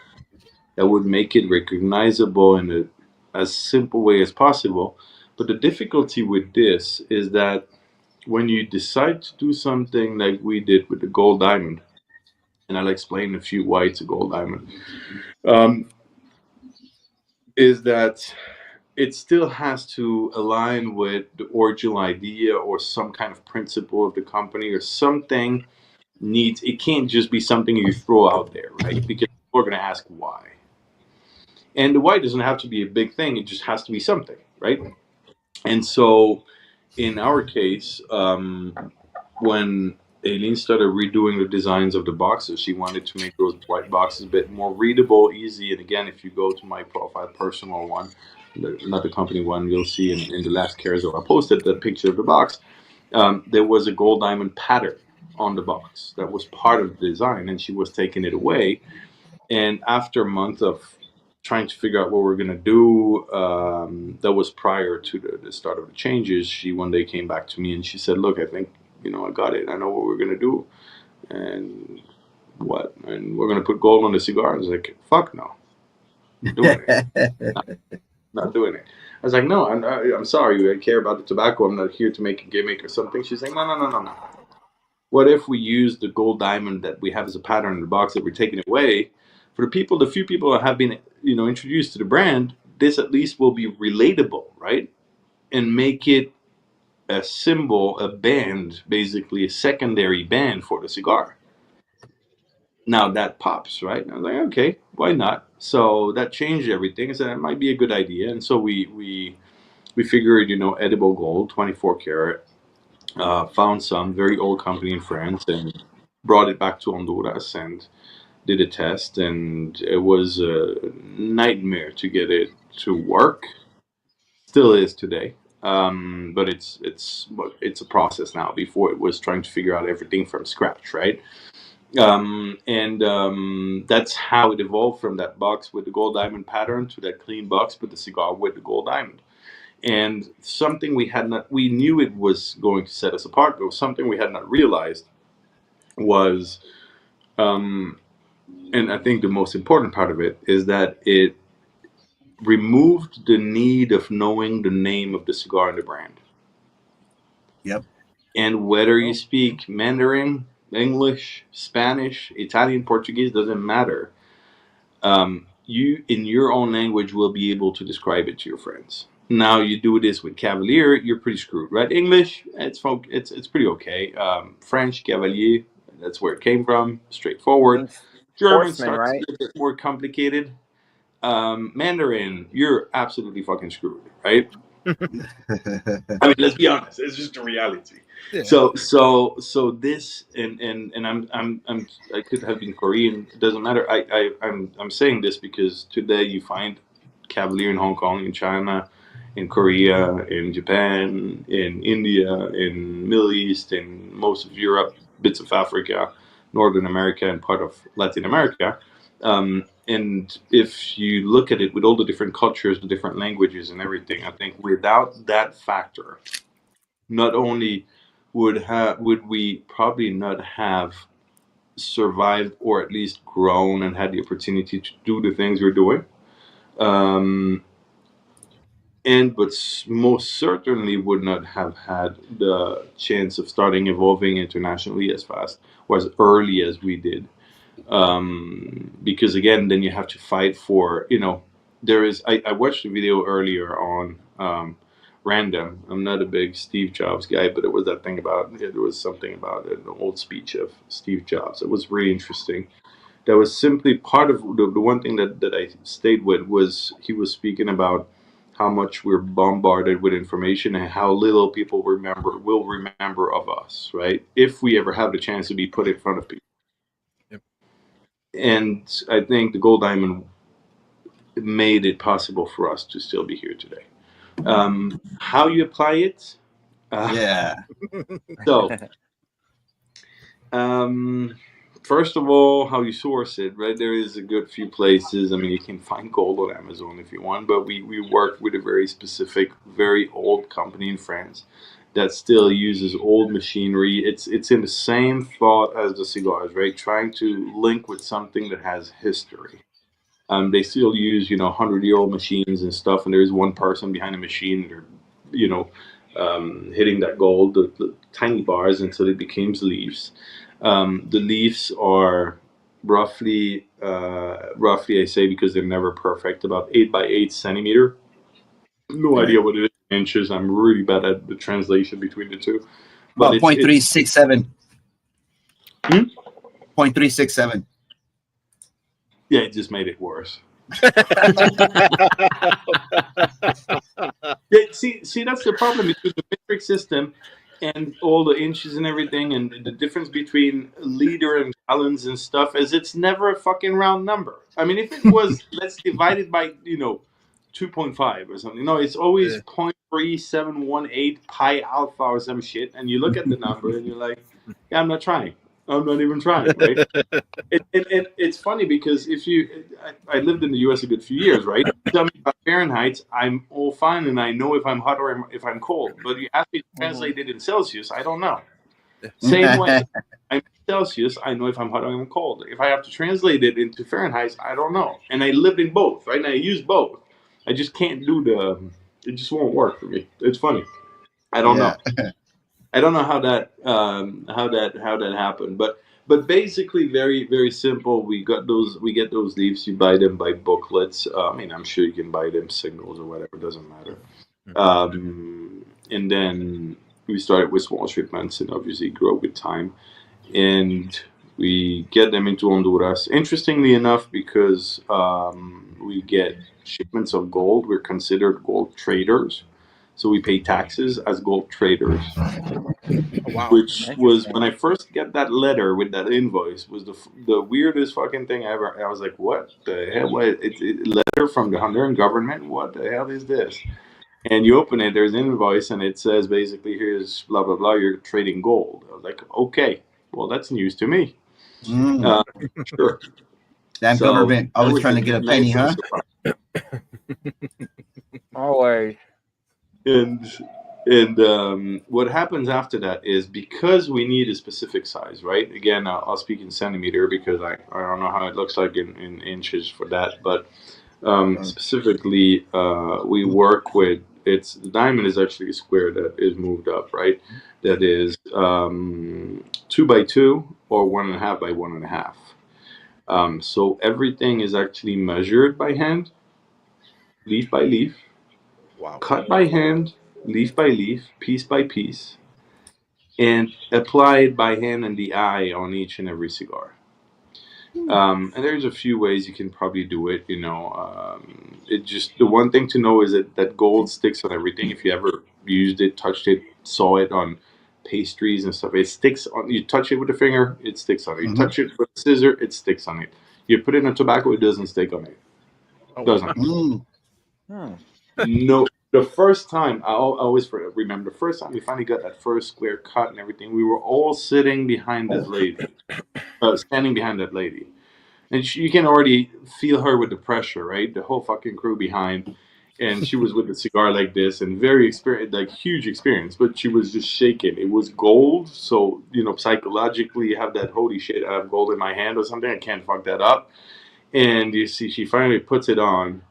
that would make it recognizable in as simple way as possible. But the difficulty with this is that when you decide to do something like we did with the gold diamond, and I'll explain a few why it's a gold diamond, is that it still has to align with the original idea or some kind of principle of the company or something needs. It can't just be something you throw out there, right? Because people are going to ask why. And the why doesn't have to be a big thing. It just has to be something, right? And so in our case, when Aileen started redoing the designs of the boxes, she wanted to make those white boxes a bit more readable, easy. And again, if you go to my profile, personal one, not the company one, you'll see in the last carousel I posted that picture of the box. There was a gold diamond pattern on the box that was part of the design, and she was taking it away. And after a month of trying to figure out what we're going to do, that was prior to the start of the changes, she one day came back to me and she said, look, I think, I got it. I know what we're going to do. And what? And we're going to put gold on the cigar. I was like, fuck no. I'm doing it. Not doing it. I was like, no, I'm sorry. I care about the tobacco. I'm not here to make a gimmick or something. She's like, no. What if we use the gold diamond that we have as a pattern in the box that we're taking away? For the few people that have been, introduced to the brand, this at least will be relatable, right? And make it a symbol, a band, basically a secondary band for the cigar. Now that pops, right? And I was like, okay, why not? So that changed everything. I said it might be a good idea, and so we figured, edible gold, 24 karat. Found some very old company in France and brought it back to Honduras and did a test, and it was a nightmare to get it to work. Still is today, but it's a process now. Before it was trying to figure out everything from scratch, right? And that's how it evolved from that box with the gold diamond pattern to that clean box with the cigar with the gold diamond. And something we knew it was going to set us apart, but something we had not realized was, and I think the most important part of it is that it removed the need of knowing the name of the cigar and the brand. Yep. And whether you speak Mandarin, English, Spanish, Italian, Portuguese, doesn't matter. You, in your own language, will be able to describe it to your friends. Now you do this with Cavalier, you're pretty screwed, right? English, it's pretty okay. French, Cavalier, that's where it came from, straightforward. German starts right? a little bit more complicated. Mandarin, you're absolutely fucking screwed, right? I mean, let's be honest. It's just a reality. Yeah. So this and I could have been Korean. It doesn't matter. I'm saying this because today you find Cavalier in Hong Kong, in China, in Korea, in Japan, in India, in Middle East, in most of Europe, bits of Africa, Northern America, and part of Latin America. And if you look at it with all the different cultures, the different languages and everything, I think without that factor, not only would we probably not have survived or at least grown and had the opportunity to do the things we're doing. But most certainly would not have had the chance of starting evolving internationally as fast or as early as we did. Because again, then you have to fight for, I watched a video earlier on Random. I'm not a big Steve Jobs guy, but it was that thing there was something about an old speech of Steve Jobs. It was really interesting. That was simply part of the one thing that I stayed with was he was speaking about how much we're bombarded with information and how little people will remember of us, right? If we ever have the chance to be put in front of people. Yep. And I think the gold diamond made it possible for us to still be here today. How you apply it? Yeah. So, first of all, how you source it, right? There is a good few places. I mean, you can find gold on Amazon if you want, but we work with a very specific, very old company in France that still uses old machinery. It's in the same thought as the cigars, right? Trying to link with something that has history. They still use 100-year-old machines and stuff, and there is one person behind the machine that are you know hitting that gold, the tiny bars until it becomes leaves. The leaves are roughly I say because they're never perfect, about 8 by 8 centimeter. No idea what it is in inches. I'm really bad at the translation between the two. But About 0.367. 0.367. Yeah, it just made it worse. Yeah, see, that's the problem between the metric system and all the inches and everything, and the difference between liter and gallons and stuff is it's never a fucking round number. I mean, if it was, let's divide it by 2.5 or something. No, it's always 0.3718 pi alpha or some shit, and you look at the number and you're like, yeah, I'm not trying. I'm not even trying, right? It's funny because I lived in the U.S. a good few years, right? Tell me about Fahrenheit, I'm all fine and I know if I'm hot or if I'm cold. But you ask me to translate it in Celsius, I don't know. Same way, I'm in Celsius, I know if I'm hot or I'm cold. If I have to translate it into Fahrenheit, I don't know. And I lived in both, right? And I use both. I just can't do it just won't work for me. It's funny. I don't know. I don't know how that happened, but basically very very simple. We get those leaves. You buy them by booklets. I mean, I'm sure you can buy them singles or whatever. It doesn't matter. And then we started with small shipments and obviously grow with time. And we get them into Honduras. Interestingly enough, because we get shipments of gold, we're considered gold traders. So we pay taxes as gold traders. Wow. Which was when I first got that letter with that invoice was the weirdest fucking thing ever. I was like, what the hell? What? It's a letter from the Honduran government? What the hell is this? And you open it, there's an invoice, and it says basically, here's blah, blah, blah, you're trading gold. I was like, okay, well, that's news to me. Sure. Damn government, always trying to get a penny, huh? Always. And what happens after that is because we need a specific size, right? Again, I'll speak in centimeter because I don't know how it looks like in inches for that, but specifically, we work with the diamond is actually a square that is moved up, right? That is 2 by 2 or 1.5 by 1.5. So everything is actually measured by hand, leaf by leaf, cut by hand, leaf by leaf, piece by piece, and applied by hand and the eye on each and every cigar. And there's a few ways you can probably do it. It just the one thing to know is that gold sticks on everything. If you ever used it, touched it, saw it on pastries and stuff, it sticks on. You touch it with a finger, it sticks on it. You touch it with a scissor, it sticks on it. You put it in tobacco, it doesn't stick on it. Doesn't. No. The first time, I always remember, the first time we finally got that first square cut and everything, we were all sitting behind this lady, standing behind that lady. And you can already feel her with the pressure, right? The whole fucking crew behind. And she was with a cigar like this and very experienced, like huge experience, but she was just shaking. It was gold. So, psychologically you have that, holy shit, I have gold in my hand or something. I can't fuck that up. And you see, she finally puts it on.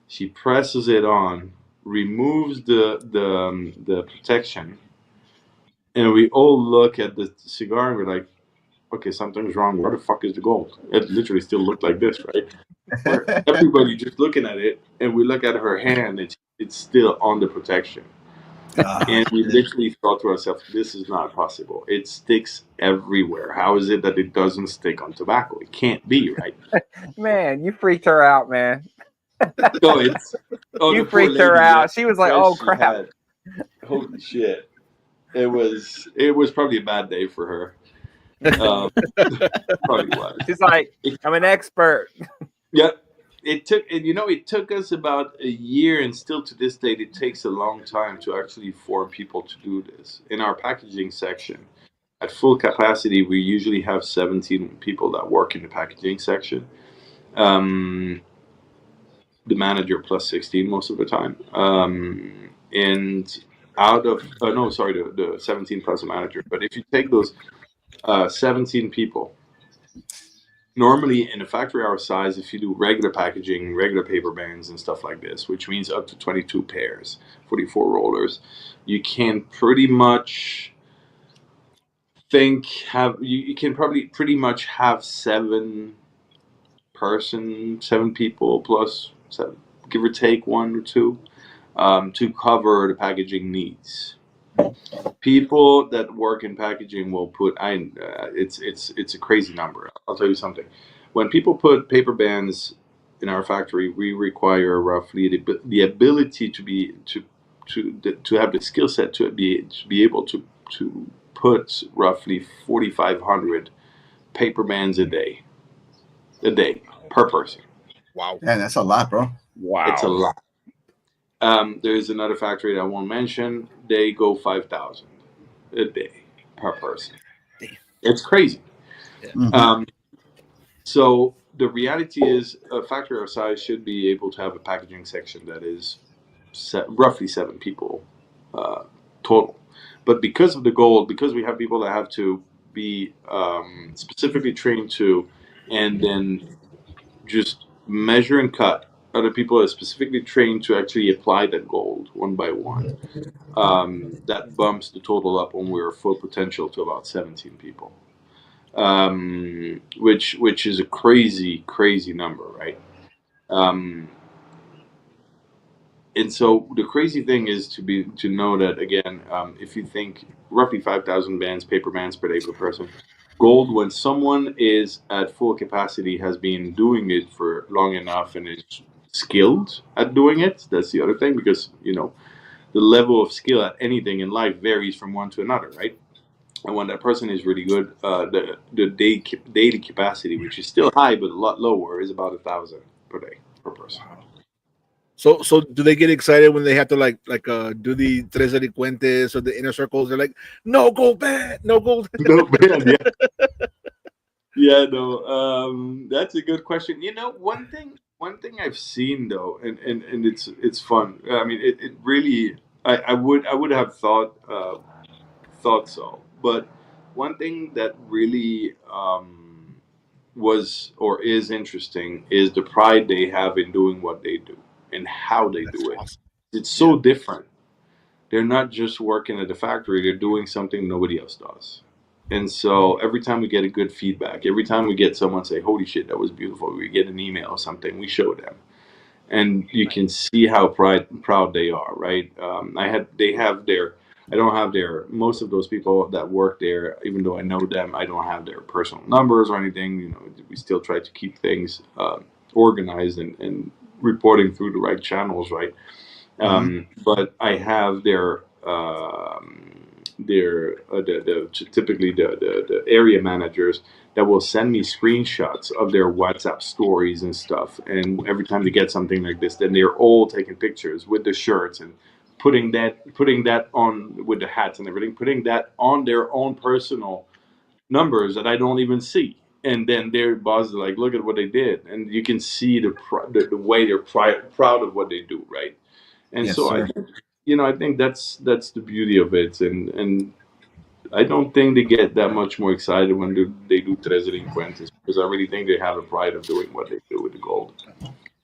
She presses it on, removes the protection, and we all look at the cigar and we're like, okay, something's wrong. Where the fuck is the gold? It literally still looked like this, right? Everybody just looking at it, and we look at her hand, and it's still on the protection. And we literally thought to ourselves, this is not possible. It sticks everywhere. How is it that it doesn't stick on tobacco? It can't be, right? Man, you freaked her out, man. You freaked her out. She was like, "Oh crap!" Holy shit! It was probably a bad day for her. Probably was. He's like, I'm an expert. Yeah, it took us about a year, and still to this date, it takes a long time to actually for people to do this. In our packaging section, at full capacity, we usually have 17 people that work in the packaging section. The manager plus 16 most of the time. And out of, no, sorry, the 17 plus a manager. But if you take those 17 people, normally in a factory our size, if you do regular packaging, regular paper bands and stuff like this, which means up to 22 pairs, 44 rollers, you can pretty much you can probably pretty much have seven people plus seven, give or take one or two, to cover the packaging needs. People that work in packaging will put it's a crazy number. I'll tell you something. When people put paper bands in our factory, we require roughly the ability to have the skill set to be able to put roughly 4,500 paper bands a day per person. Wow. Yeah, that's a lot, bro. Wow. It's a lot. There's another factory that I won't mention. They go 5,000 a day per person. It's crazy. Yeah. Mm-hmm. So the reality is, a factory our size should be able to have a packaging section that is roughly 7 people total. But because of the goal, because we have people that have to be specifically trained to, and then just measure and cut, other people are specifically trained to actually apply that gold one by one. That bumps the total up when we're full potential to about 17 people, which is a crazy number, right? And so the crazy thing is to know that again, if you think roughly 5,000 paper bands per day per person, gold, when someone is at full capacity, has been doing it for long enough and is skilled at doing it. That's the other thing, because the level of skill at anything in life varies from one to another, right? And when that person is really good, the daily capacity, which is still high but a lot lower, is about 1,000 per day per person. Wow. So do they get excited when they have to do the tres delincuentes or the inner circles? They're like, no gold band, no gold. No, man, yeah. Yeah, no, that's a good question. One thing I've seen though, and it's fun. I mean, it really, I would have thought so, but one thing that really was or is interesting is the pride they have in doing what they do and how they do it. Awesome. It's so different. They're not just working at the factory; they're doing something nobody else does. And so every time we get a good feedback, every time we get someone say, "Holy shit, that was beautiful," we get an email or something, we show them, and you can see how proud they are, right? I don't have their, most of those people that work there, even though I know them, I don't have their personal numbers or anything. We still try to keep things organized and reporting through the right channels, right? But I have typically the area managers that will send me screenshots of their WhatsApp stories and stuff. And every time they get something like this, then they're all taking pictures with the shirts and putting that on with the hats and everything, putting that on their own personal numbers that I don't even see. And then their boss is like, look at what they did. And you can see the way they're proud of what they do, right? And Yes, so sir. I think that's the beauty of it. And I don't think they get that much more excited when they do tres delincuentes, because I really think they have a pride of doing what they do with the gold.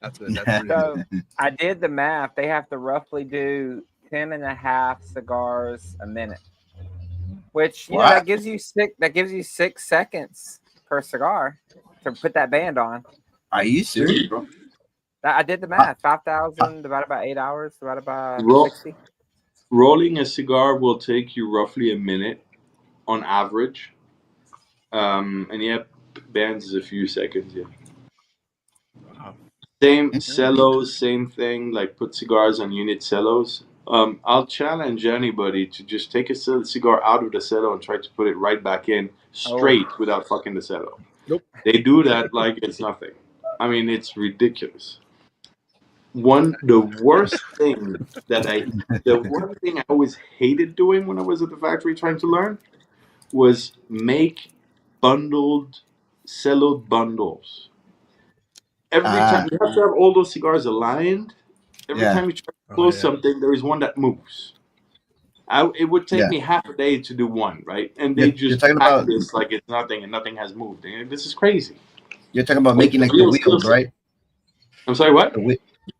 That's good. That's really good. So I did the math. They have to roughly do 10.5 cigars a minute, which that gives you 6 seconds per cigar to put that band on. Are you serious, bro? I did the math. 5,000 divided by 8 hours divided by 60. Rolling a cigar will take you roughly a minute on average, and bands is a few seconds. Yeah. Wow. Same cellos, same thing. Like put cigars on unit cellos. I'll challenge anybody to just take a cigar out of the cello and try to put it right back in straight without fucking the cello. Nope. They do that like it's nothing. I mean, it's ridiculous. The one thing I always hated doing when I was at the factory trying to learn was make cello bundles. Every time you have to have all those cigars aligned. Every time you try to close something, there is one that moves. It would take me half a day to do one, right? And they just pack this like it's nothing, and nothing has moved. And this is crazy. You're talking about making like the wheels, right? I'm sorry, what?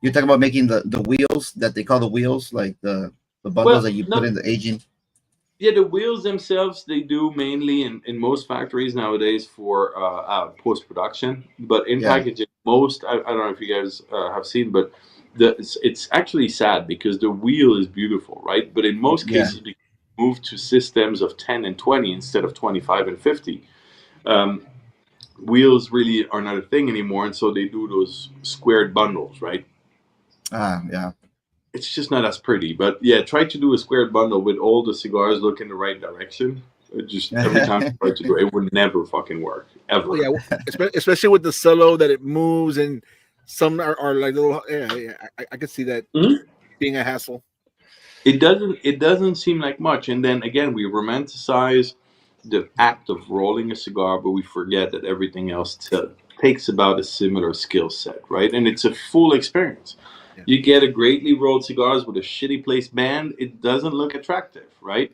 You're talking about making the wheels that they call the wheels, like the bundles that you put in the aging. Yeah, the wheels themselves, they do mainly in most factories nowadays for post-production. But in packaging, I don't know if you guys have seen, but it's actually sad because the wheel is beautiful, right? But in most cases, we move to systems of 10 and 20 instead of 25 and 50. Wheels really are not a thing anymore, and so they do those squared bundles, right? Yeah. It's just not as pretty, but yeah, try to do a squared bundle with all the cigars look in the right direction. It just every time you try to do it, it would never fucking work ever. Well, yeah, especially with the cello that it moves, and some are like little. Yeah, I can see that being a hassle. It doesn't seem like much, and then again, we romanticize the act of rolling a cigar, but we forget that everything else takes about a similar skill set, right? And it's a full experience. Yeah. You get a greatly rolled cigars with a shitty placed band, it doesn't look attractive, right?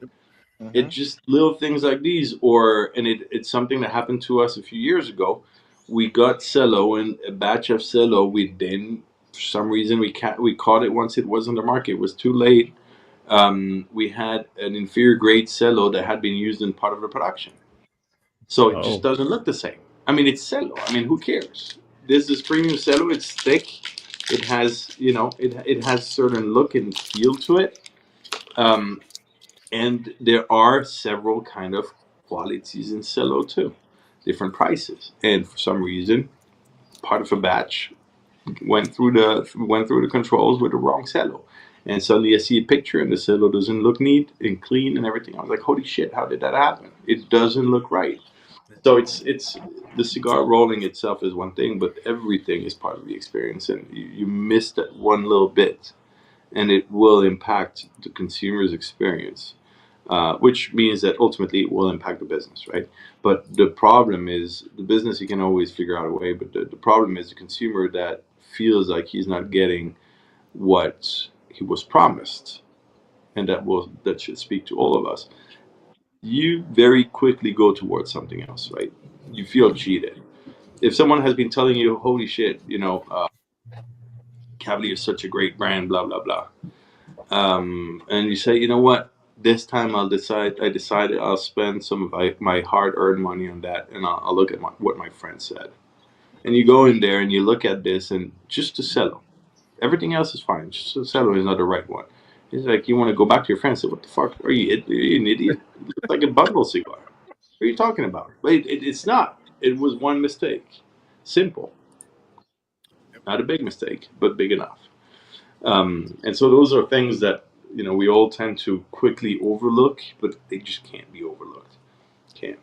It's just little things like these, it's something that happened to us a few years ago. We got cello, and a batch of cello, for some reason, we caught it once it was on the market. It was too late. We had an inferior grade cello that had been used in part of the production. So it just doesn't look the same. I mean, it's cello. I mean, who cares? This is premium cello. It's thick. It has, it has certain look and feel to it. And there are several kind of qualities in cello too, different prices. And for some reason, part of a batch went through the controls with the wrong cello. And suddenly I see a picture and the cello doesn't look neat and clean and everything. I was like, holy shit, how did that happen? It doesn't look right. So it's the cigar rolling itself is one thing, but everything is part of the experience. And you miss that one little bit, and it will impact the consumer's experience, which means that ultimately it will impact the business, right? But the problem is the business, you can always figure out a way, but the problem is the consumer that feels like he's not getting what he was promised, and that should speak to all of us. You very quickly go towards something else, right? You feel cheated. If someone has been telling you, holy shit, Cavalier is such a great brand, blah, blah, blah. And you say, you know what? This time I decided I'll spend some of my hard-earned money on that, and I'll look at what my friend said. And you go in there and you look at this, and just to cello. Everything else is fine. Just the cello is not the right one. It's like you want to go back to your friend and say, what the fuck? Are you an idiot? It looks like a bundle cigar. What are you talking about? But it's not. It was one mistake. Simple. Not a big mistake, but big enough. And so those are things that we all tend to quickly overlook, but they just can't be overlooked. Can't.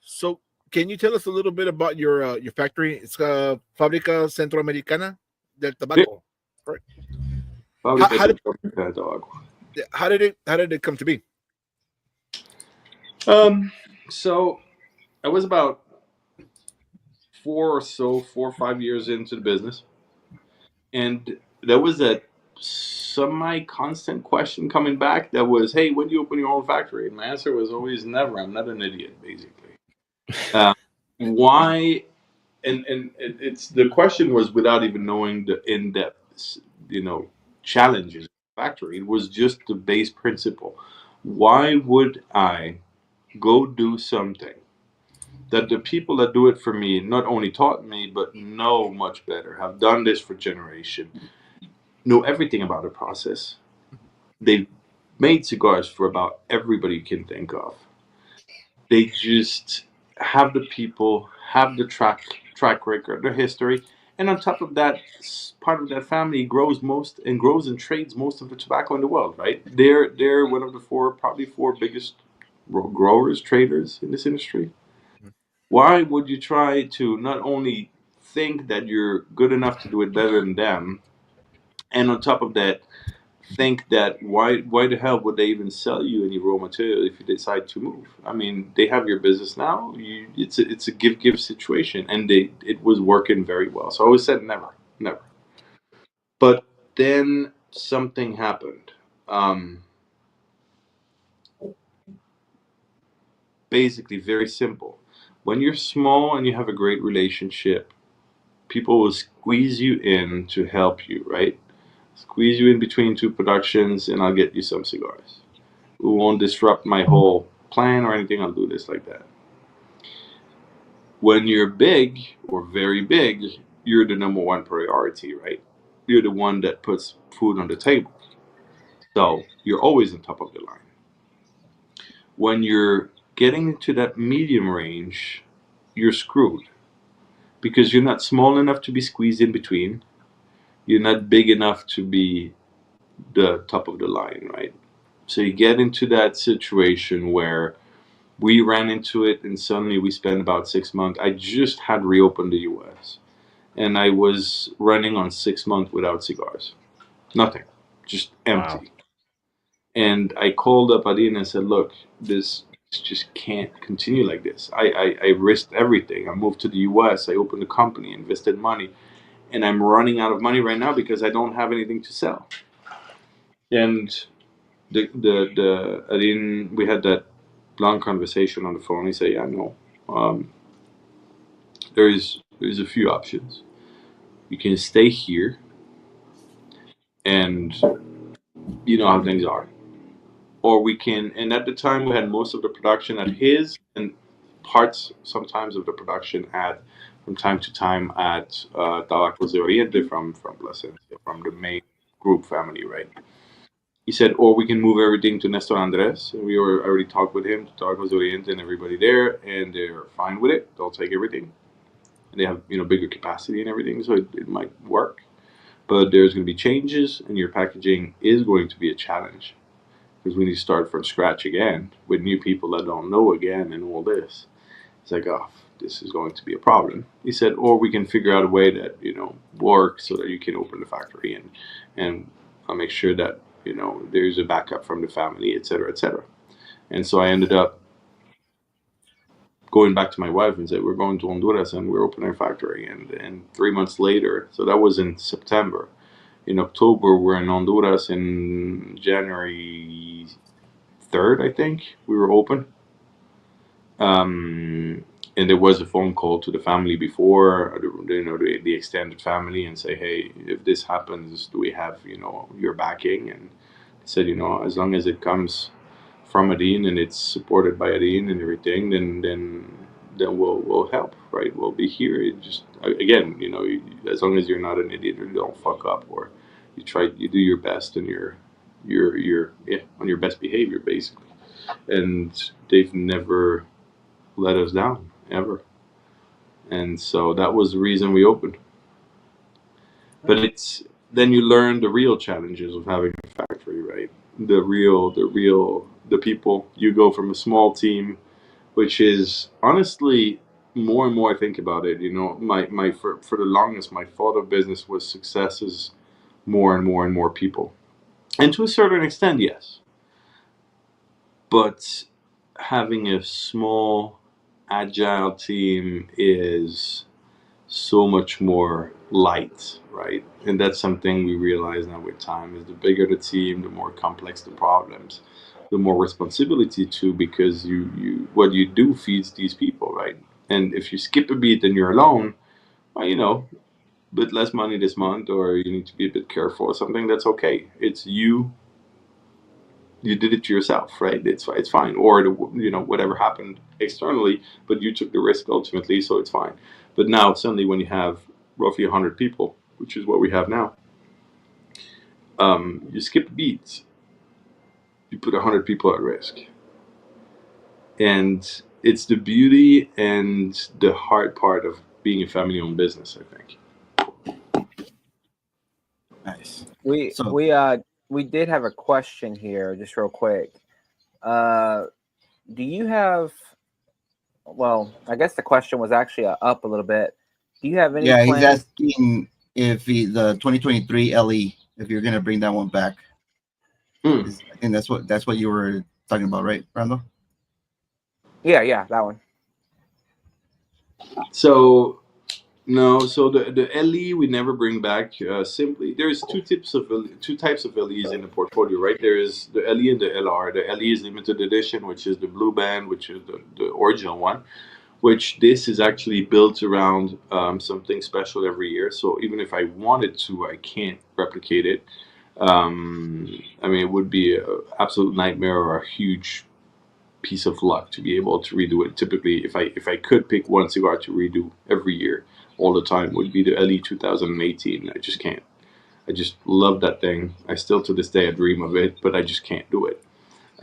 So, can you tell us a little bit about your factory? It's Fábrica Centroamericana del Tabaco, right? How did it come to be? So I was about 4 or 5 years into the business, and there was a semi-constant question coming back that was, hey, when do you open your own factory? And my answer was always never. I'm not an idiot, basically. Why? And it's the question was without even knowing the in-depth, challenges of the factory. It was just the base principle. Why would I go do something that the people that do it for me not only taught me, but know much better, have done this for generations, know everything about the process. They've made cigars for about everybody you can think of. They just have the people, have the track record, the history, And on top of that, part of that family grows and trades most of the tobacco in the world, right? They're one of the probably four biggest growers, traders in this industry. Why would you try to not only think that you're good enough to do it better than them, and on top of that, think that why the hell would they even sell you any raw material if you decide to move? I mean, they have your business now. It's a give situation, and it was working very well. So I always said never, never. But then something happened. Basically, very simple. When you're small and you have a great relationship, people will squeeze you in to help you, right? Squeeze you in between two productions, and I'll get you some cigars. We won't disrupt my whole plan or anything. I'll do this like that. When you're big or very big, you're the number one priority, right? You're the one that puts food on the table. So you're always on top of the line. When you're getting into that medium range, you're screwed because you're not small enough to be squeezed in between. You're not big enough to be the top of the line, right? So you get into that situation where we ran into it, and suddenly we spent about 6 months. I just had reopened the US, and I was running on 6 months without cigars. Nothing, just empty. Wow. And I called up Adine and said, look, this just can't continue like this. I risked everything. I moved to the US, I opened a company, invested money, and I'm running out of money right now because I don't have anything to sell. And the Adine, we had that long conversation on the phone. He said, yeah, no. There's a few options. You can stay here, and you know how things are. Or we can, and at the time we had most of the production at his, and parts sometimes of the production at, from time to time at Tabacos de Oriente from Plasencia, from the main group family, right? He said, or we can move everything to Nestor Andres. We already talked with him, to Tabacos de Oriente and everybody there, and they're fine with it. They'll take everything. And they have, bigger capacity and everything, so it might work. But there's going to be changes, and your packaging is going to be a challenge because we need to start from scratch again with new people that don't know again and all this. It's like, oh, this is going to be a problem. He said, or we can figure out a way that works so that you can open the factory and I'll make sure that there's a backup from the family, etc., etc. And so I ended up going back to my wife and said, we're going to Honduras and we're opening a factory. And 3 months later, so that was in September. In October, we're in Honduras. In January 3rd, I think, we were open. And there was a phone call to the family before, the extended family, and say, hey, if this happens, do we have, your backing? And they said, as long as it comes from Adine and it's supported by Adine and everything, then we'll help, right? We'll be here. It just, again, as long as you're not an idiot or you don't fuck up, or you do your best and you're on your best behavior, basically. And they've never let us down, ever. And so that was the reason we opened. But then you learn the real challenges of having a factory, right? The people. You go from a small team, which is honestly, more and more I think about it, for the longest, my thought of business was success is more and more and more people. And to a certain extent, yes. But having a small, agile team is so much more light, right? And that's something we realize now with time, is the bigger the team, the more complex the problems, the more responsibility too, because you what you do feeds these people, right? And if you skip a beat and you're alone, well, a bit less money this month, or you need to be a bit careful or something, that's okay. It's you did it to yourself, right? It's fine. Or whatever happened externally, but you took the risk ultimately, so it's fine. But now suddenly, when you have roughly 100 people, which is what we have now, you skip beats. You put 100 people at risk, and it's the beauty and the hard part of being a family-owned business, I think. Nice. We did have a question here, just real quick. Do you have? Well, I guess the question was actually up a little bit. Do you have any? Yeah, plans? he's asking if the 2023 LE, if you're gonna bring that one back. I think that's what you were talking about, right, Brando? Yeah, that one. So no, so the LE we never bring back. Simply, there's two types of LEs in the portfolio, right? There is the LE and the LR. The LE is limited edition, which is the blue band, which is the original one. Which this is actually built around something special every year. So even if I wanted to, I can't replicate it. I mean, it would be an absolute nightmare or a huge piece of luck to be able to redo it. Typically, if I could pick one cigar to redo every year, all the time, would be the LE 2018. I just can't. I just love that thing. I still to this day I dream of it, but I just can't do it.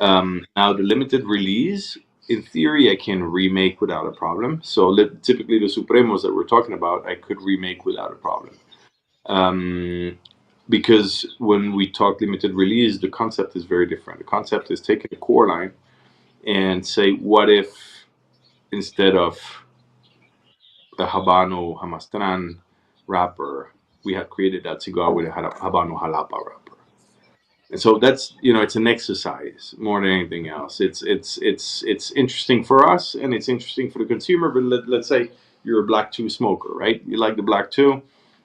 Now the limited release, in theory, I can remake without a problem. So typically the Supremos that we're talking about, I could remake without a problem. Because when we talk limited release, the concept is very different. The concept is taking a core line and say, what if instead of a Habano Hamastran wrapper, we had created that cigar with a Habano Jalapa wrapper. And so that's, it's an exercise more than anything else. It's interesting for us and it's interesting for the consumer. But let's say you're a Black 2 smoker, right? You like the Black 2.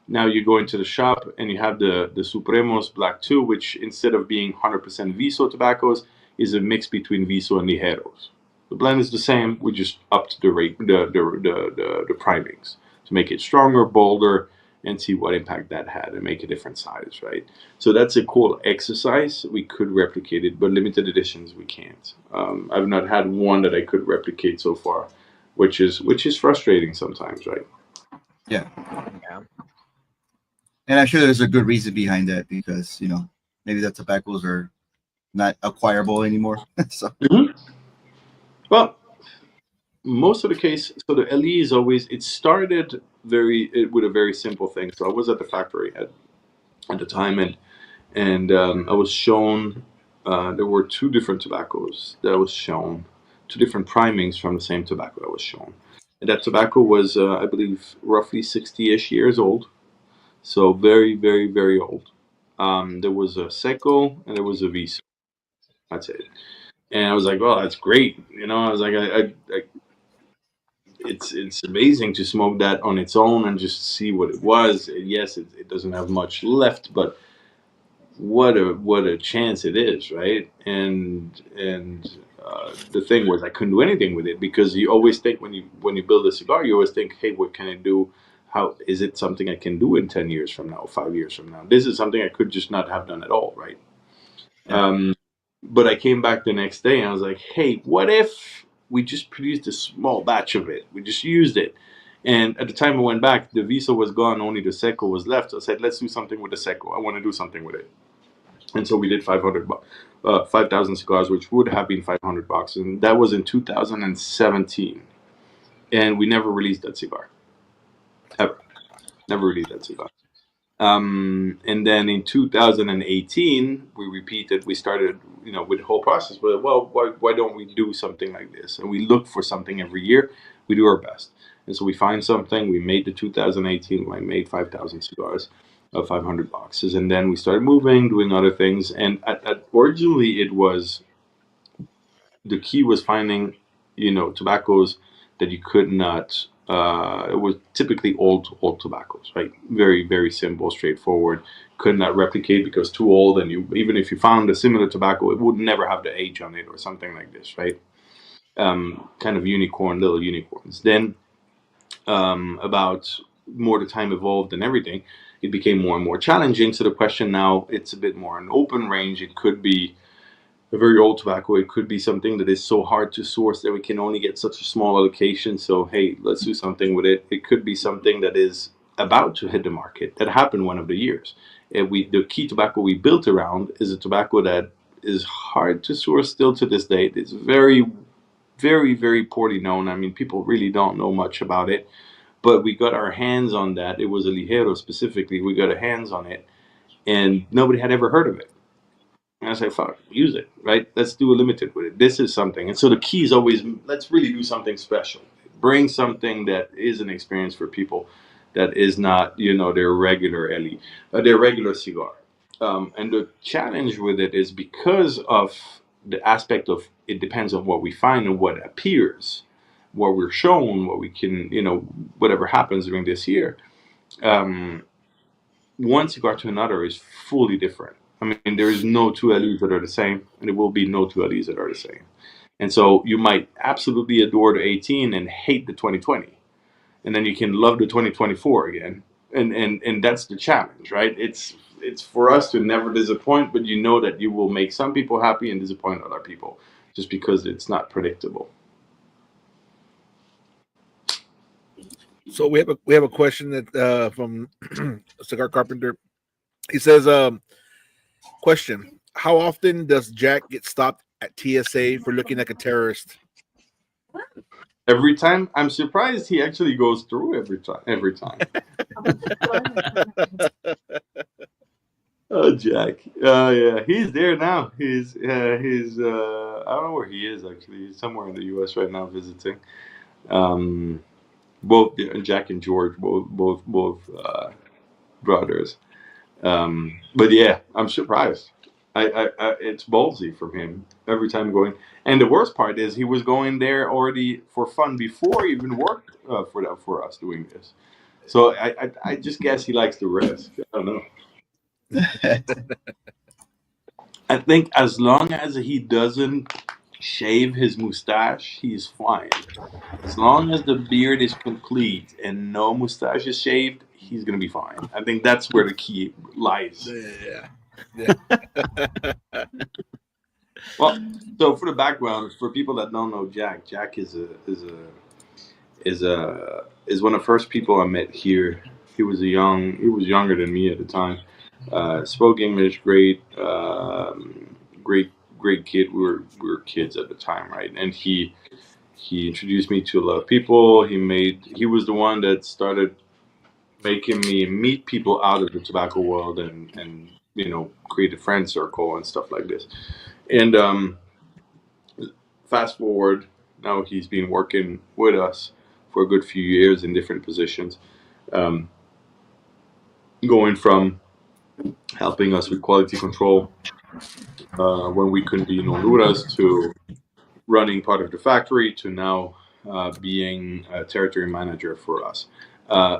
Now you go into the shop and you have the Supremos Black 2, which instead of being 100% Viso tobaccos is a mix between Viso and Ligeros. The blend is the same. We just upped the rate, the primings to make it stronger, bolder, and see what impact that had and make a different size, right? So that's a cool exercise. We could replicate it, but limited editions we can't. I've not had one that I could replicate so far, which is frustrating sometimes, right? Yeah. And I'm sure there's a good reason behind that because maybe the tobaccos are not acquirable anymore. So. Well, most of the case, so the LE is always, it started with a very simple thing. So I was at the factory at the time, and I was shown there were two different tobaccos that I was shown, two different primings from the same tobacco I was shown. And that tobacco was, I believe, roughly 60-ish years old. So very, very, very old. There was a Seco and there was a Viso. That's it. And I was like, well, that's great. I was like, it's amazing to smoke that on its own and just see what it was. Yes, it doesn't have much left, but what a chance it is, right? And the thing was, I couldn't do anything with it because you always think when you build a cigar, you always think, hey, what can I do? How is it something I can do in 10 years from now, 5 years from now? This is something I could just not have done at all, right? Yeah. But I came back the next day and I was like, hey, what if we just produced a small batch of it? We just used it. And at the time I went back, the Viso was gone, only the Seco was left. So I said, let's do something with the Seco. I want to do something with it. And so we did 5,000 cigars, which would have been $500. And that was in 2017. And we never released that cigar. Ever. Never released that cigar. And then in 2018, we repeated, we started, with the whole process. But, well, why don't we do something like this? And we look for something every year. We do our best. And so we find something. We made the 2018, I made 5,000 cigars of 500 boxes. And then we started moving, doing other things. And originally it was, the key was finding, tobaccos that you could not, it was typically old tobaccos, right? Very, very simple, straightforward. Could not replicate because too old, and even if you found a similar tobacco, it would never have the age on it or something like this, right? Kind of little unicorns. Then about more the time evolved and everything, it became more and more challenging. So the question now, it's a bit more an open range. It could be a very old tobacco. It could be something that is so hard to source that we can only get such a small allocation. So, hey, let's do something with it. It could be something that is about to hit the market. That happened one of the years. And the key tobacco we built around is a tobacco that is hard to source still to this day. It's very, very, very poorly known. I mean, people really don't know much about it. But we got our hands on that. It was a Ligero specifically. We got our hands on it. and nobody had ever heard of it. And I say, fuck, use it, right? Let's do a limited with it. This is something. And so the key is always, let's really do something special. Bring something that is an experience for people that is not, their regular their regular cigar. And the challenge with it is because of the aspect of it depends on what we find and what appears, what we're shown, what we can, whatever happens during this year. One cigar to another is fully different. I mean, there is no two LEs that are the same, and there will be no two LEs that are the same. And so you might absolutely adore the 18 and hate the 2020, and then you can love the 2024 again. And that's the challenge, right? It's for us to never disappoint, but you know that you will make some people happy and disappoint other people, just because it's not predictable. So we have a question that from Cigar Carpenter. He says, question: how often does Jack get stopped at TSA for looking like a terrorist? Every time. I'm surprised he actually goes through every time. Oh, Jack. Yeah, he's there now. He's I don't know where he is actually. He's somewhere in the U.S. right now visiting. Both Jack and George, both brothers. But yeah, I'm surprised. It's ballsy from him every time going. And the worst part is he was going there already for fun before he even worked for us doing this. So I just guess he likes the risk. I don't know. I think as long as he doesn't shave his mustache, he's fine. As long as the beard is complete and no mustache is shaved, he's gonna be fine. I think that's where the key lies. Yeah. Well, so for the background, for people that don't know Jack is one of the first people I met here. He was younger than me at the time. Spoke English, great kid. We were kids at the time, right? And he introduced me to a lot of people. He was the one that started making me meet people out of the tobacco world and create a friend circle and stuff like this. And fast forward, now he's been working with us for a good few years in different positions, going from helping us with quality control when we couldn't be in Honduras to running part of the factory to now being a territory manager for us.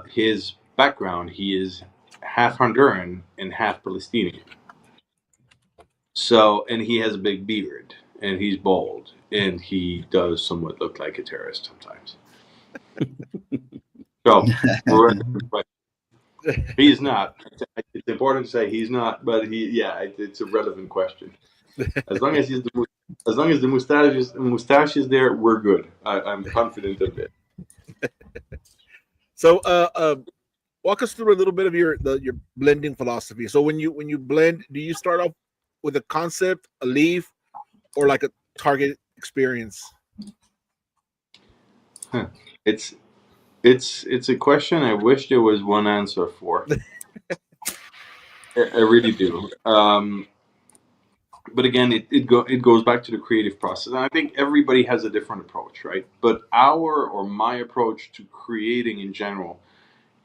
His background, he is half Honduran and half Palestinian. So, and he has a big beard and he's bald and he does somewhat look like a terrorist sometimes. So, he's not. It's important to say he's not, but it's a relevant question. As long as the mustache is there, we're good. I'm confident of it. So, walk us through a little bit of your blending philosophy. So when you blend, do you start off with a concept, a leaf, or like a target experience? It's a question I wish there was one answer for. I really do. But again, it goes back to the creative process. And I think everybody has a different approach, right? But my approach to creating in general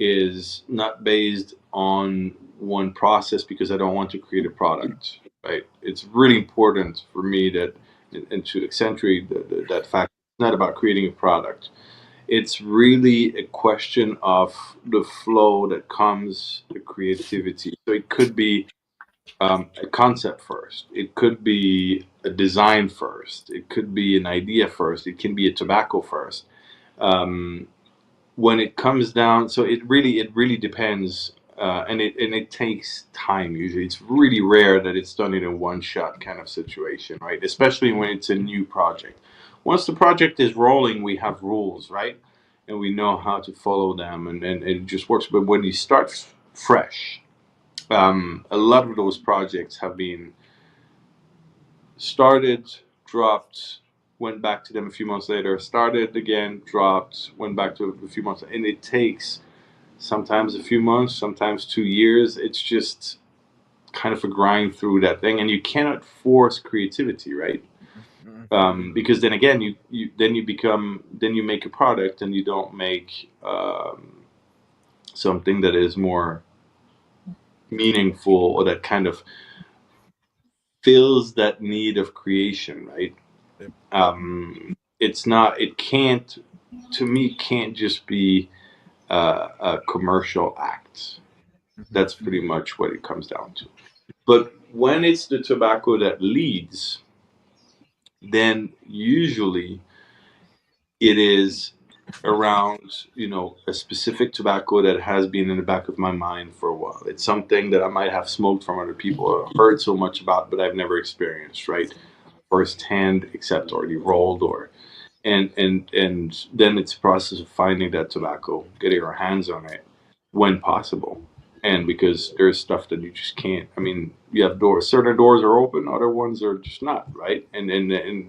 is not based on one process because I don't want to create a product, right? It's really important for me and to accentuate that fact, it's not about creating a product. It's really a question of the flow that comes, the creativity. So it could be a concept first. It could be a design first. It could be an idea first. It can be a tobacco first. When it comes down, so it really depends, and it takes time. Usually, it's really rare that it's done in a one shot kind of situation, right? Especially when it's a new project. Once the project is rolling, we have rules, right? And we know how to follow them, and it just works. But when you start fresh, a lot of those projects have been started, dropped, went back to them a few months later, started again, dropped, went back to a few months, and it takes sometimes a few months, sometimes 2 years. It's just kind of a grind through that thing, and you cannot force creativity, right? Because then again, you make a product, and you don't make something that is more meaningful or that kind of fills that need of creation, right? It can't, to me, can't just be a commercial act. That's pretty much what it comes down to. But when it's the tobacco that leads, then usually it is around, a specific tobacco that has been in the back of my mind for a while. It's something that I might have smoked from other people or heard so much about, but I've never experienced, right? Firsthand, except already rolled and then it's a process of finding that tobacco, getting our hands on it when possible. And because there's stuff that you just can't. I mean, you have doors. Certain doors are open, other ones are just not, right? And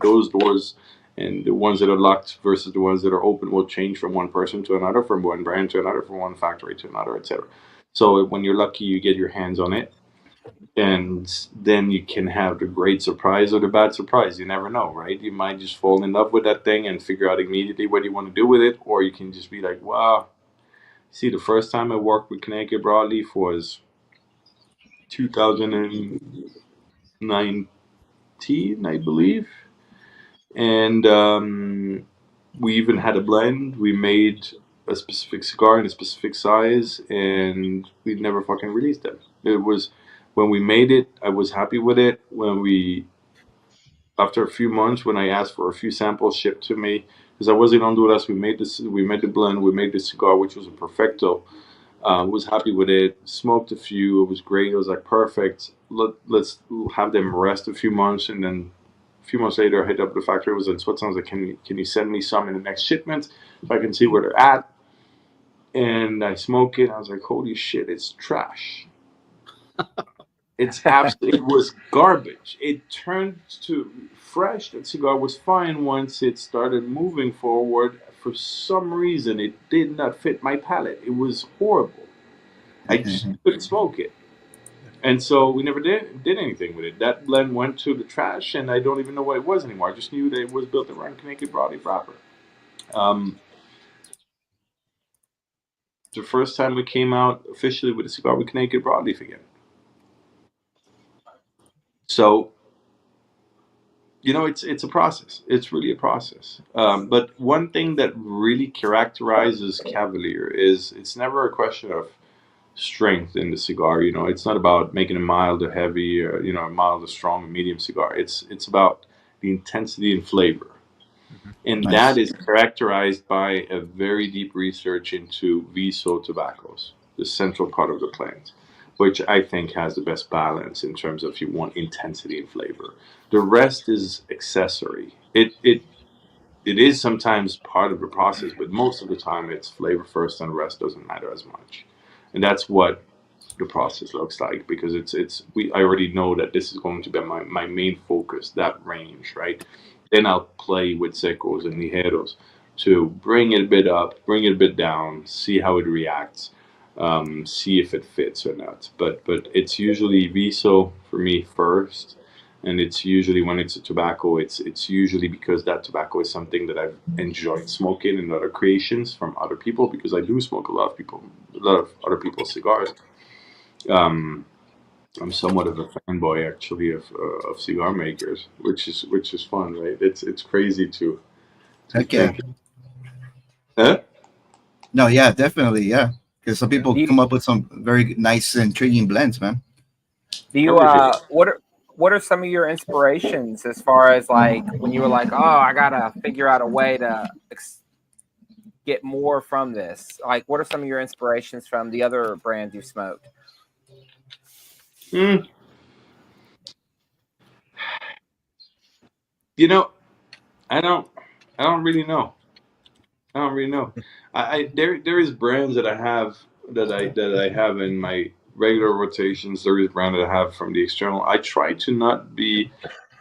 those doors and the ones that are locked versus the ones that are open will change from one person to another, from one brand to another, from one factory to another, etc. So when you're lucky, you get your hands on it, and then you can have the great surprise or the bad surprise. You never know, right? You might just fall in love with that thing and figure out immediately what you want to do with it, or you can just be like, wow. See, the first time I worked with Connecticut Broadleaf was 2019, I believe, and we even had a blend. We made a specific cigar in a specific size, and we never fucking released them. It was when we made it, I was happy with it. After a few months, when I asked for a few samples shipped to me, because I wasn't on Honduras, we made the blend, we made the cigar, which was a perfecto. Was happy with it. Smoked a few. It was great. It was like perfect. Let's have them rest a few months, and then a few months later, I hit up the factory. It was in Switzerland. I was like, can you send me some in the next shipment so I can see where they're at? And I smoke it. I was like, holy shit, it's trash. It was garbage. It turned to fresh. That cigar was fine once it started moving forward. For some reason, it did not fit my palate. It was horrible. I just couldn't smoke it. And so we never did anything with it. That blend went to the trash, and I don't even know what it was anymore. I just knew that it was built around Connecticut Broadleaf wrapper. The first time we came out officially with a cigar with Connecticut Broadleaf again. So, it's a process. It's really a process. But one thing that really characterizes Cavalier is it's never a question of strength in the cigar. It's not about making a mild or heavy or, a mild or strong or medium cigar. It's about the intensity and flavor. And that is characterized by a very deep research into Viso tobaccos, the central part of the plant, which I think has the best balance in terms of if you want intensity and flavor. The rest is accessory. It is sometimes part of the process, but most of the time it's flavor first and the rest doesn't matter as much. And that's what the process looks like, because I already know that this is going to be my main focus, that range, right? Then I'll play with secos and ligeros to bring it a bit up, bring it a bit down, see how it reacts, see if it fits or not. But it's usually Viso for me first, and it's usually when it's a tobacco, it's usually because that tobacco is something that I've enjoyed smoking in other creations from other people, because I do smoke a lot of other people's cigars. I'm somewhat of a fanboy actually of cigar makers, which is fun, right? It's crazy to think. Huh? No, yeah, definitely, yeah. Because some people come up with some very nice, intriguing blends, man. Do you what are some of your inspirations as far as like when you were like, oh, I gotta figure out a way to get more from this? Like, what are some of your inspirations from the other brands you smoked? I don't really know. There is brands that I have that I have in my regular rotations. There is brand that I have from the external. I try to not be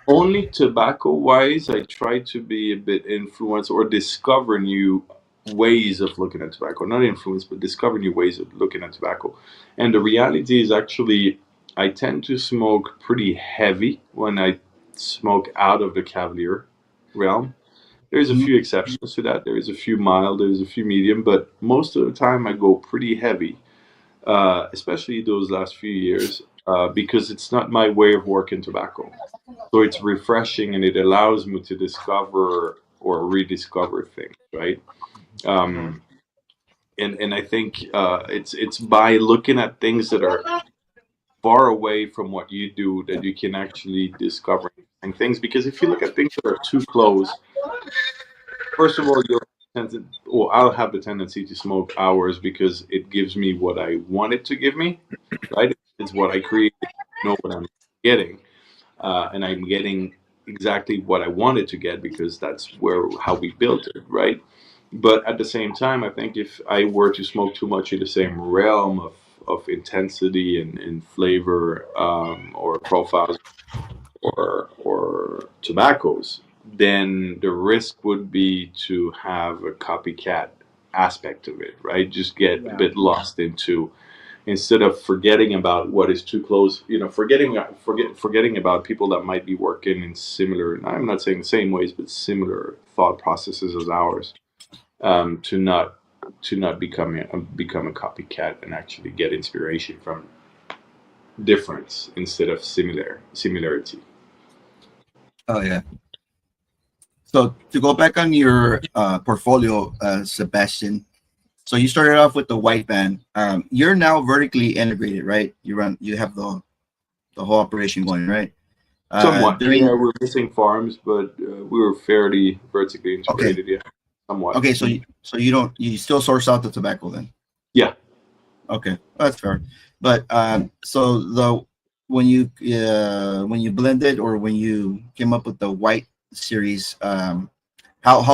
only tobacco wise. I try to be a bit influenced or discover new ways of looking at tobacco. Not influence, but discover new ways of looking at tobacco. And the reality is actually I tend to smoke pretty heavy when I smoke out of the Cavalier realm. There's a few exceptions to that. There's a few mild, there's a few medium, but most of the time I go pretty heavy, especially those last few years, because it's not my way of working tobacco. So it's refreshing and it allows me to discover or rediscover things, right? Um, and I think it's by looking at things that are far away from what you do that you can actually discover interesting things. Because if you look at things that are too close, first of all, I'll have the tendency to smoke hours because it gives me what I want it to give me, right? It's what I create, know what I'm getting, and I'm getting exactly what I wanted to get because that's how we built it, right? But at the same time, I think if I were to smoke too much in the same realm of intensity and flavor, or profiles, or tobaccos, then the risk would be to have a copycat aspect of it, right? Just get a bit lost into, instead of forgetting about what is too close, forgetting about people that might be working in similar, I'm not saying the same ways, but similar thought processes as ours, to not become a copycat and actually get inspiration from difference instead of similarity. Oh yeah. So to go back on your portfolio, Sebastien. So you started off with the white band. You're now vertically integrated, right? You have the whole operation going, right? Somewhat. We're missing farms, but we were fairly vertically integrated. Okay. Yeah, somewhat. Okay, so you still source out the tobacco then? Yeah. Okay, that's fair. But so when you blended or when you came up with the white series, how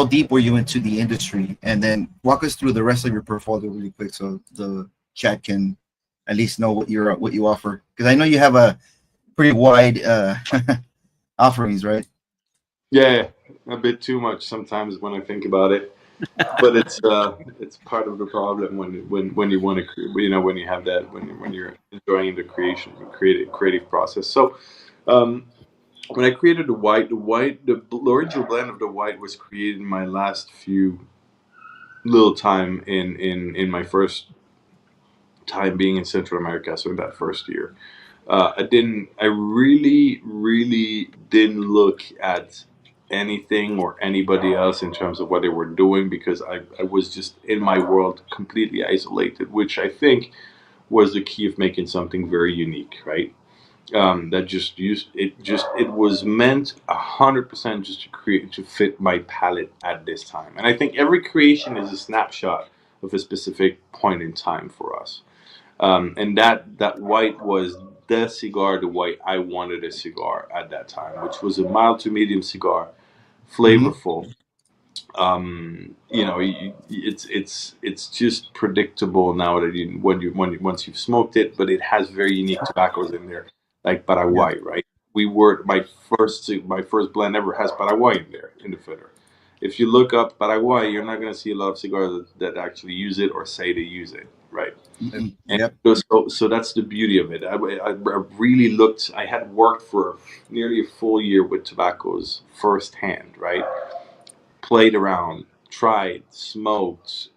deep were you into the industry? And then walk us through the rest of your portfolio really quick, so the chat can at least know what you offer. Because I know you have a pretty wide offerings, right? Yeah, a bit too much sometimes when I think about it, but it's part of the problem when you want to, when you have that, when you're enjoying the creative process. So when I created the original blend of the white was created in my last few little time in my first time being in Central America, so in that first year. I really didn't look at anything or anybody else in terms of what they were doing because I was just in my world completely isolated, which I think was the key of making something very unique, right? That it was meant 100% just to fit my palette at this time. And I think every creation is a snapshot of a specific point in time for us. And that white was the white I wanted a cigar at that time, which was a mild to medium cigar, flavorful. It's just predictable now that once you've smoked it, but it has very unique tobaccos in there, like Paraguay, right? My first blend ever has Paraguay in there in the filler. If you look up Paraguay, you're not going to see a lot of cigars that actually use it or say they use it, right? Yep. So that's the beauty of it. I really looked. I had worked for nearly a full year with tobaccos firsthand, right? Played around, tried, smoked,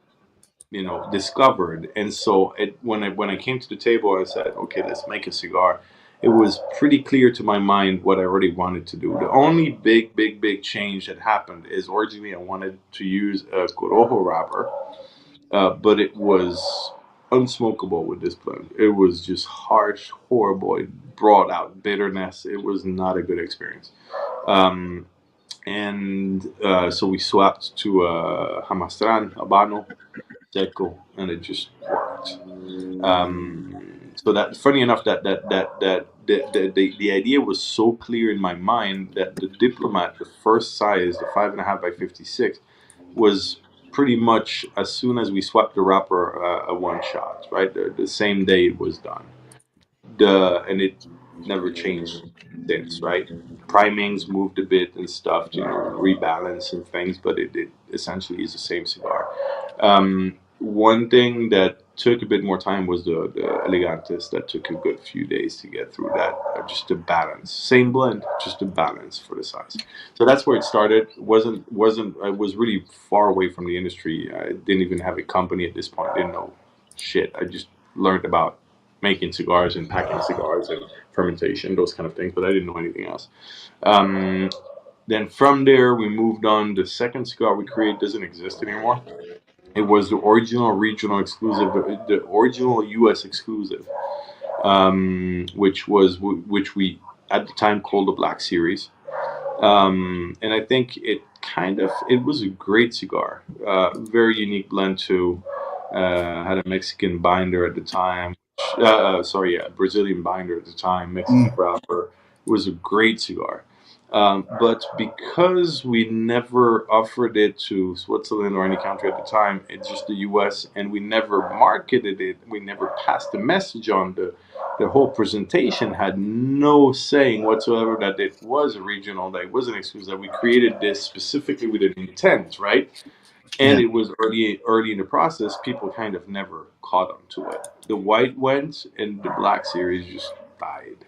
discovered. And so when I came to the table, I said, okay, let's make a cigar. It was pretty clear to my mind what I already wanted to do. The only big change that happened is originally I wanted to use a Corojo wrapper, but it was unsmokable with this blend. It was just harsh, horrible. It brought out bitterness. It was not a good experience. So we swapped to Hamastran, Habano, Seco, and it just worked. So that, funny enough, the idea was so clear in my mind that the Diplomat, the first size, the 5.5 by 56, was pretty much as soon as we swapped the wrapper, a one shot. Right, the same day it was done. And it never changed since. Right, primings moved a bit and stuff to rebalance and things, but it essentially is the same cigar. One thing that took a bit more time was the Elegantes. That took a good few days to get through that. Just to balance, same blend, just to balance for the size. So that's where it started. wasn't I was really far away from the industry. I didn't even have a company at this point. I didn't know shit. I just learned about making cigars and packing cigars and fermentation, those kind of things, but I didn't know anything else. Then from there, we moved on. The second cigar we created doesn't exist anymore. It was the original regional exclusive, the original U.S. exclusive, which we at the time called the Black Series. And I think it was a great cigar, very unique blend too. Had a Mexican binder at the time. Brazilian binder at the time, Mexican wrapper. It was a great cigar. But because we never offered it to Switzerland or any country at the time, it's just the U.S., and we never marketed it, we never passed the message on. The whole presentation had no saying whatsoever that it was a regional, that it was an exclusive, that we created this specifically with an intent, right? And it was early in the process. People kind of never caught on to it. The white went, and the Black Series just died.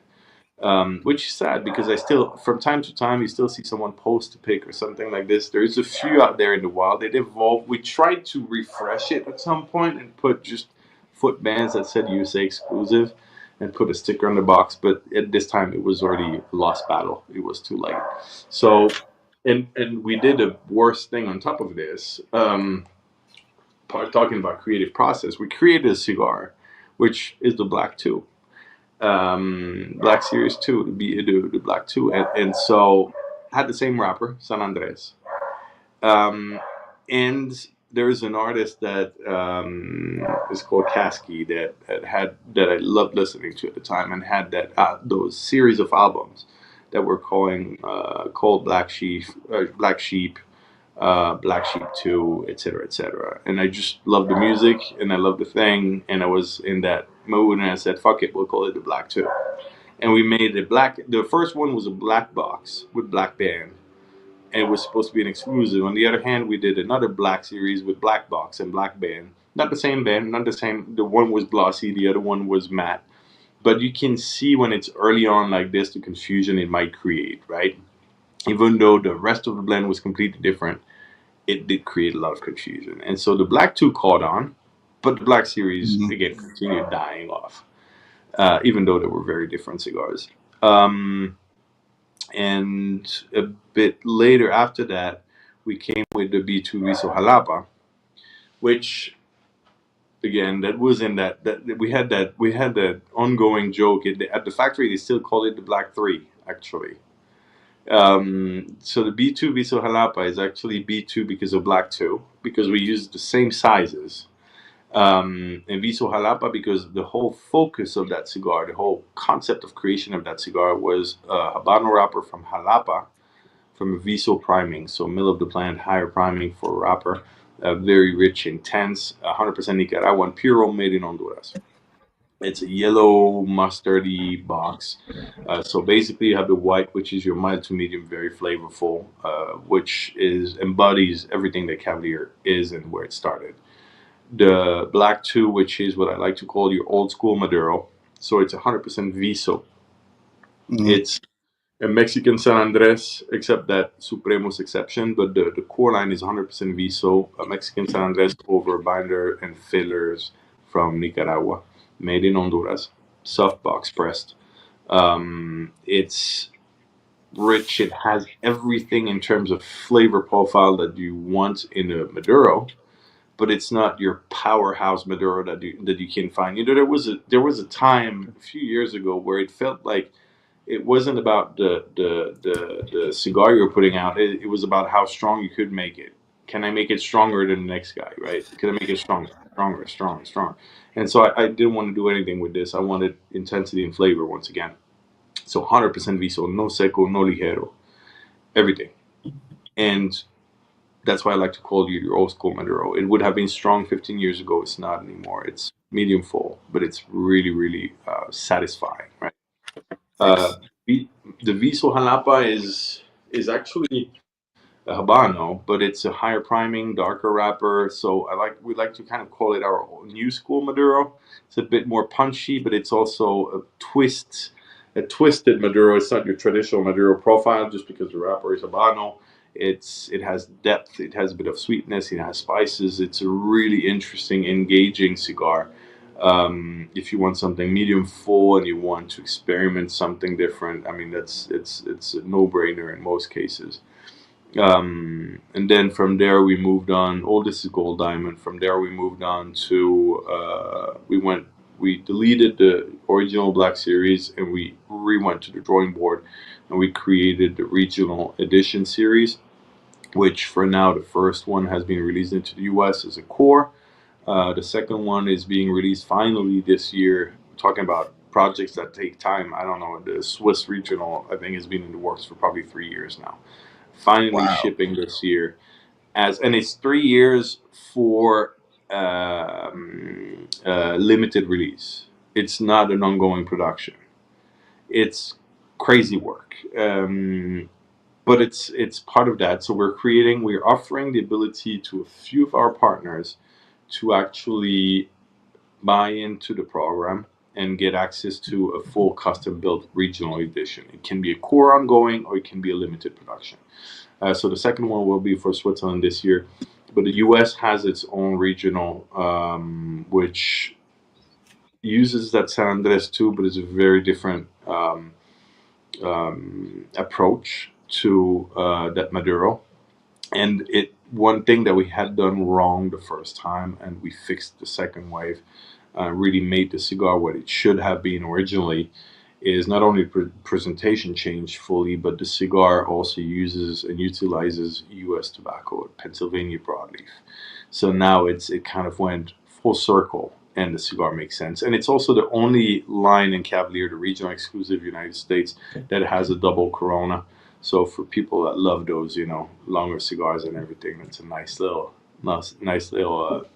Which is sad because I still, from time to time, you still see someone post a pic or something like this. There's a few out there in the wild. It evolved. We tried to refresh it at some point and put just foot bands that said USA exclusive and put a sticker on the box. But at this time, it was already a lost battle. It was too late. So, and we did a worse thing on top of this. Talking about creative process, we created a cigar, which is the Black 2. Black Series 2, the Black 2, and so had the same wrapper, San Andres. And there's an artist that is called Kasky that I loved listening to at the time, and had those series of albums that were called Black Sheep, Black Sheep 2, etc., etc. And I just loved the music, and I loved the thing, and I was in that mood, and I said, "Fuck it, we'll call it the Black 2." And we made it black. The first one was a black box with black band, and it was supposed to be an exclusive. On the other hand, we did another Black Series with black box and black band. Not the same band, not the same. The one was glossy, the other one was matte. But you can see when it's early on like this, the confusion it might create, right? Even though the rest of the blend was completely different, it did create a lot of confusion. And so the Black 2 caught on, but the Black Series, again, continued dying off, even though they were very different cigars. And a bit later after that, we came with the B2 Viso Jalapa, which, again, that was in that we had that ongoing joke. At the factory, they still call it the Black 3, actually. So the B2 Viso Jalapa is actually B2 because of Black 2, because we used the same sizes. And Viso Jalapa because the whole focus of that cigar, the whole concept of creation of that cigar was a Habano wrapper from Jalapa, from a Viso priming, so middle of the plant, higher priming for a wrapper, very rich, intense, 100% Nicaraguan, puro, made in Honduras. It's a yellow mustardy box. So basically you have the white, which is your mild to medium, very flavorful, which embodies everything that Cavalier is and where it started. The Black 2, which is what I like to call your old school Maduro. So it's 100% Viso. It's a Mexican San Andres, except that Supremo's exception, but the core line is 100% Viso, a Mexican San Andres over binder and fillers from Nicaragua, made in Honduras, soft box pressed. It's rich. It has everything in terms of flavor profile that you want in a Maduro, but it's not your powerhouse Maduro that you can find. There was a time a few years ago where it felt like it wasn't about the cigar you were putting out. It was about how strong you could make it. Can I make it stronger than the next guy, right? Can I make it stronger? And so I didn't want to do anything with this. I wanted intensity and flavor once again. So 100% Viso, no seco, no ligero, everything. And that's why I like to call you your old school Maduro. It would have been strong 15 years ago. It's not anymore. It's medium full, but it's really, really satisfying, right? The Viso Jalapa is actually a Habano, but it's a higher priming, darker wrapper. So we like to kind of call it our new school Maduro. It's a bit more punchy, but it's also a twisted Maduro. It's not your traditional Maduro profile just because the wrapper is Habano. It has depth, it has a bit of sweetness, it has spices. It's a really interesting, engaging cigar. If you want something medium full and you want to experiment something different, I mean it's a no-brainer in most cases. And then from there we moved on. Oh, this is Gold Diamond. From there we moved on to we deleted the original Black Series and we went to the drawing board and we created the regional edition series, which for now the first one has been released into the US as a core. The second one is being released finally this year. We're talking about projects that take time. I don't know. The Swiss regional, I think, has been in the works for probably 3 years now. Finally shipping this year, and it's 3 years for limited release. It's not an ongoing production. It's crazy work. But it's part of that. So we're offering the ability to a few of our partners to actually buy into the program and get access to a full custom built regional edition. It can be a core ongoing or it can be a limited production. So the second one will be for Switzerland this year, but the US has its own regional, which uses that San Andres too, but it's a very different approach to that Maduro. And one thing that we had done wrong the first time, and we fixed the second wave, really made the cigar what it should have been originally, is not only presentation changed fully, but the cigar also uses and utilizes U.S. tobacco, Pennsylvania broadleaf. So now it kind of went full circle, and the cigar makes sense. And it's also the only line in Cavalier, the regional exclusive United States, that has a double Corona. So for people that love those, longer cigars and everything, it's a nice little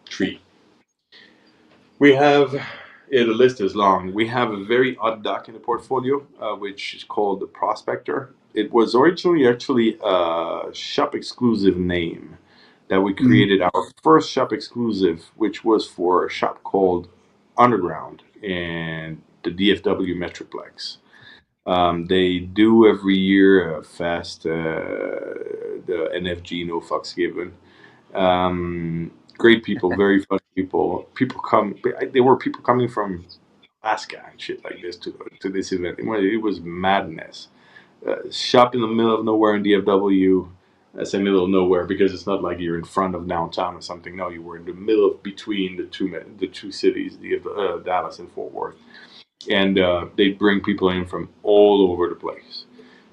treat. We have, the list is long. We have a very odd duck in the portfolio, which is called the Prospector. It was originally actually a shop exclusive name that we created. Our first shop exclusive, which was for a shop called Underground in the DFW Metroplex. They do every year a fest, the NFG, No Fucks Given. Great people, very fun people. There were people coming from Alaska and shit like this to this event. It was madness. Shop in the middle of nowhere in DFW. I say middle of nowhere because it's not like you're in front of downtown or something. No, you were in the middle of between the two cities, Dallas and Fort Worth, and they bring people in from all over the place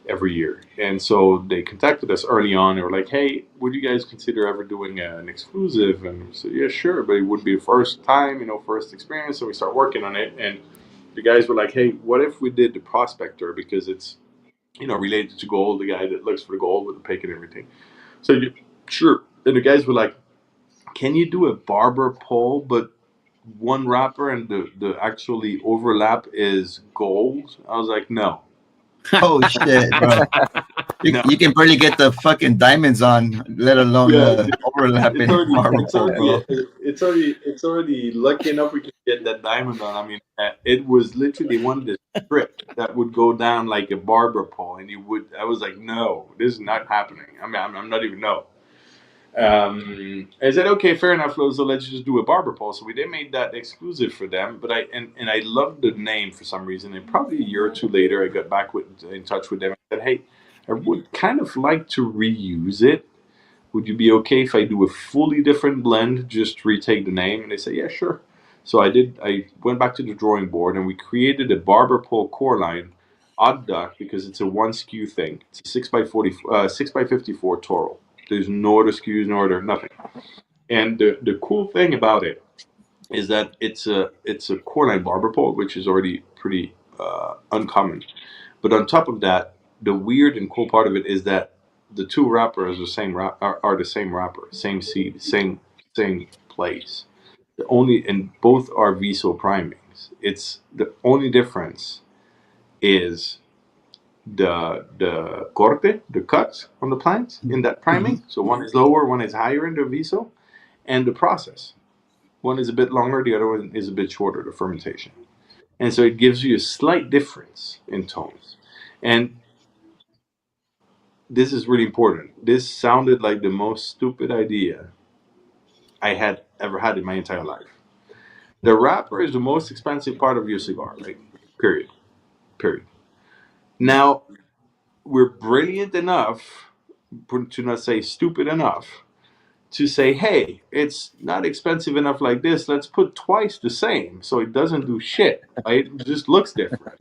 every year. And so they contacted us early on. They were like, "Hey, would you guys consider ever doing an exclusive?" And we said, "Yeah, sure, but it would be a first time, first experience." So we start working on it, and the guys were like, "Hey, what if we did the Prospector because it's related to gold, the guy that looks for the gold with the pick and everything." So sure. And the guys were like, "Can you do a barber pole, but one wrapper and the actually overlap is gold?" I was like, "No." Oh shit, bro! You can barely get the fucking diamonds on, let alone overlapping. It's already lucky enough we can get that diamond on. I mean, it was literally one of the strip that would go down like a barber pole, and I was like, "No, this is not happening." I mean, I'm not even no. I said, "Okay, fair enough, so let's just do a barber pole." So they made that exclusive for them. But I loved the name for some reason. And probably a year or two later, I got back in touch with them and said, "Hey, I would kind of like to reuse it. Would you be okay if I do a fully different blend, just retake the name?" And they said, "Yeah, sure." So I did. I went back to the drawing board and we created a barber pole core line, odd duck, because it's a one SKU thing. It's a 6x54 Toro. There's no other SKUs, no other nothing. And the cool thing about it is that it's a core line barber pole, which is already pretty uncommon. But on top of that, the weird and cool part of it is that the two wrappers are the same wrapper, same seed, same place. And both are Viso primings. It's the only difference is the corte, the cuts on the plants in that priming. So one is lower, one is higher in the viso, and the process. One is a bit longer, the other one is a bit shorter, the fermentation. And so it gives you a slight difference in tones. And this is really important. This sounded like the most stupid idea I had ever had in my entire life. The wrapper is the most expensive part of your cigar, right? Period. Period. Now, we're brilliant enough, to not say stupid enough, to say, hey, it's not expensive enough like this. Let's put twice the same so it doesn't do shit. Right? It just looks different.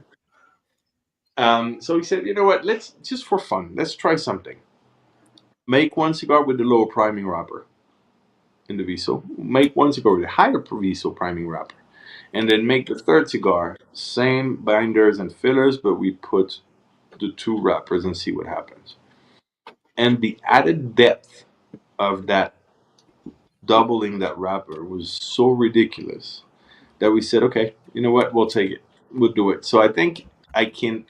So he said, you know what? Let's just for fun, let's try something. Make one cigar with the lower priming wrapper in the Viso. Make one cigar with a higher Viso priming wrapper. And then make the third cigar, same binders and fillers, but we put the two wrappers and see what happens. And the added depth of that doubling that wrapper was so ridiculous that we said, okay, you know what? We'll take it. We'll do it. So I think I can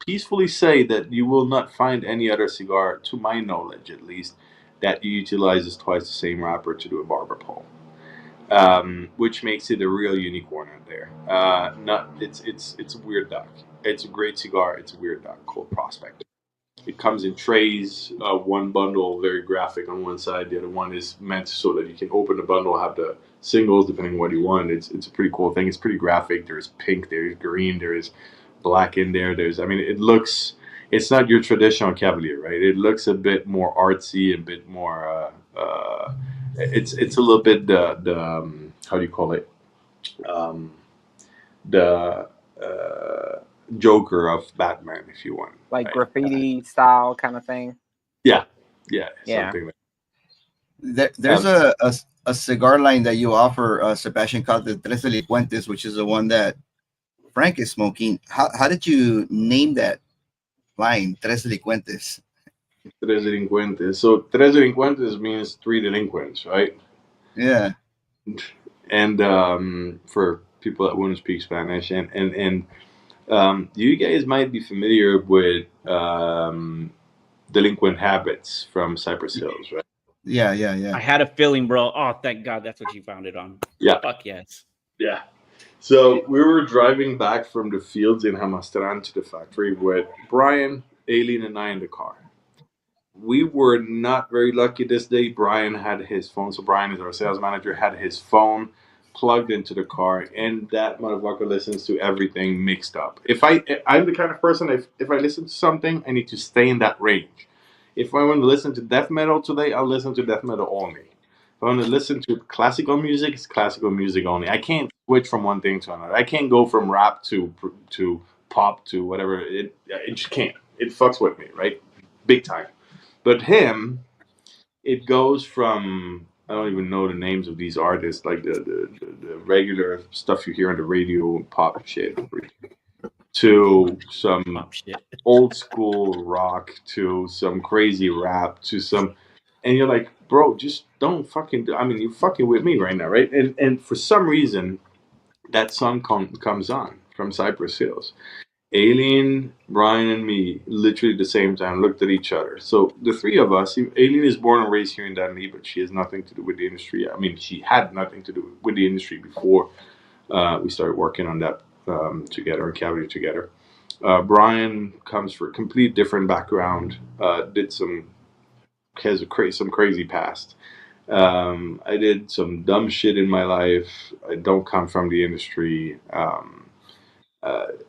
peacefully say that you will not find any other cigar, to my knowledge at least, that utilizes twice the same wrapper to do a barber pole. Which makes it a real unique one out there. It's a weird duck. It's a great cigar. It's a weird duck called Prospect. It comes in trays. One bundle very graphic on one side. The other one is meant so that you can open the bundle, have the singles depending on what you want. It's a pretty cool thing. It's pretty graphic. There's pink. There's green. There's black in there. It looks. It's not your traditional Cavalier, right? It looks a bit more artsy, a bit more. It's a little bit the how do you call it? The Joker of Batman, if you want, like right? graffiti style kind of thing. Yeah, Yeah. something like There's a cigar line that you offer, Sebastian, called the Tres Delincuentes, which is the one that Frank is smoking. How did you name that line, Tres Delincuentes? Tres Delincuentes. So Tres Delincuentes means three delinquents, right? Yeah. And for people that wouldn't speak Spanish, and you guys might be familiar with Delinquent Habits from Cypress Hills, right? Yeah. I had a feeling, bro. Oh, thank God, that's what you found it on. Yeah. Fuck yes. Yeah. So we were driving back from the fields in Hamastran to the factory with Brian, Aileen, and I in the car. We were not very lucky this day. Brian had his phone. So Brian is our sales manager, had his phone plugged into the car, and that motherfucker listens to everything mixed up. I'm the kind of person, if I listen to something, I need to stay in that range. If I want to listen to death metal today, I'll listen to death metal only. If I want to listen to classical music, it's classical music only. I can't switch from one thing to another. I can't go from rap to pop to whatever. It just can't. It fucks with me, right? Big time. But him, it goes from, I don't even know the names of these artists, like the regular stuff you hear on the radio, pop shit, to some Pop shit. old school rock, to some crazy rap, to some, and you're like, bro, just don't fucking do. I mean, you're fucking with me right now, right? And for some reason, that song comes on from Cypress Hills. Aileen, Brian, and me, literally at the same time, looked at each other. So the three of us, Aileen is born and raised here in Dundee, but she has nothing to do with the industry. I mean, she had nothing to do with the industry before we started working on that together, and Cavalier together. Brian comes from a complete different background, has some crazy past. I did some dumb shit in my life. I don't come from the industry.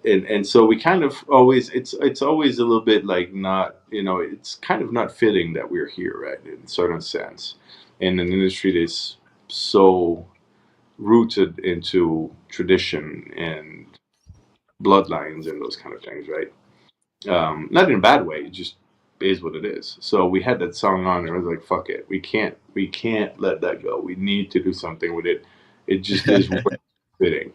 And so we kind of always, it's always a little bit like not, it's kind of not fitting that we're here, right, in a certain sense, in an industry that's so rooted into tradition and bloodlines and those kind of things, right? Not in a bad way, it just is what it is. So we had that song on, and I was like, fuck it, we can't let that go. We need to do something with it. It just is fitting.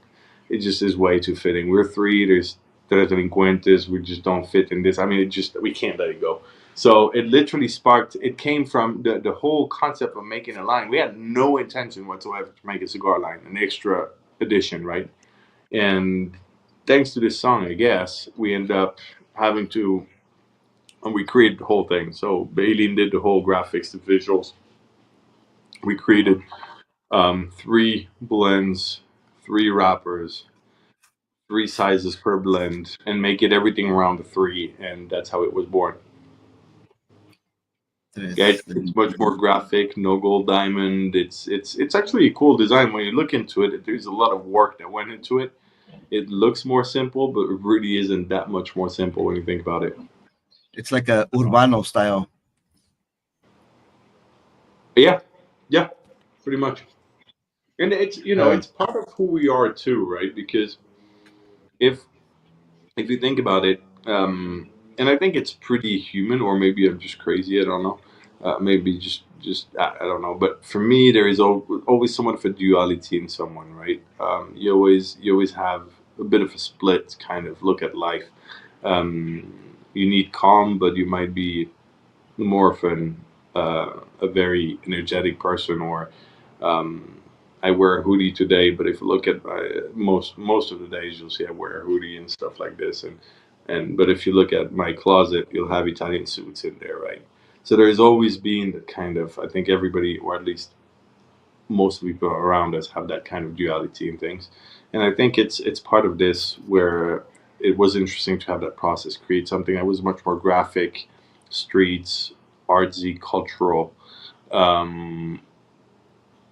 It just is way too fitting. We're three. There's Tres Delincuentes. We just don't fit in this. I mean, we can't let it go. So it literally sparked. It came from the whole concept of making a line. We had no intention whatsoever to make a cigar line, an extra edition, right? And thanks to this song, I guess, we end up having to, and we created the whole thing. So Baleen did the whole graphics, the visuals. We created 3 blends, 3 wrappers, 3 sizes per blend, and make it everything around the 3, and that's how it was born. There's It's much more graphic, no gold diamond. It's actually a cool design when you look into it. There's a lot of work that went into it. It looks more simple, but it really isn't that much more simple when you think about it. it's like a urbano style. Yeah, yeah, pretty much. And it's it's part of who we are too, right? Because if you think about it, and I think it's pretty human, or maybe I'm just crazy. I don't know. Maybe just I don't know. But for me, there is always somewhat of a duality in someone, right? You always have a bit of a split kind of look at life. You need calm, but you might be more of a very energetic person, or um, I wear a hoodie today, but if you look at most of the days, you'll see I wear a hoodie and stuff like this. And but if you look at my closet, you'll have Italian suits in there, right? So there's always been that kind of. I think everybody, or at least most people around us, have that kind of duality in things. And I think it's part of this where it was interesting to have that process create something that was much more graphic, streets, artsy, cultural. Um,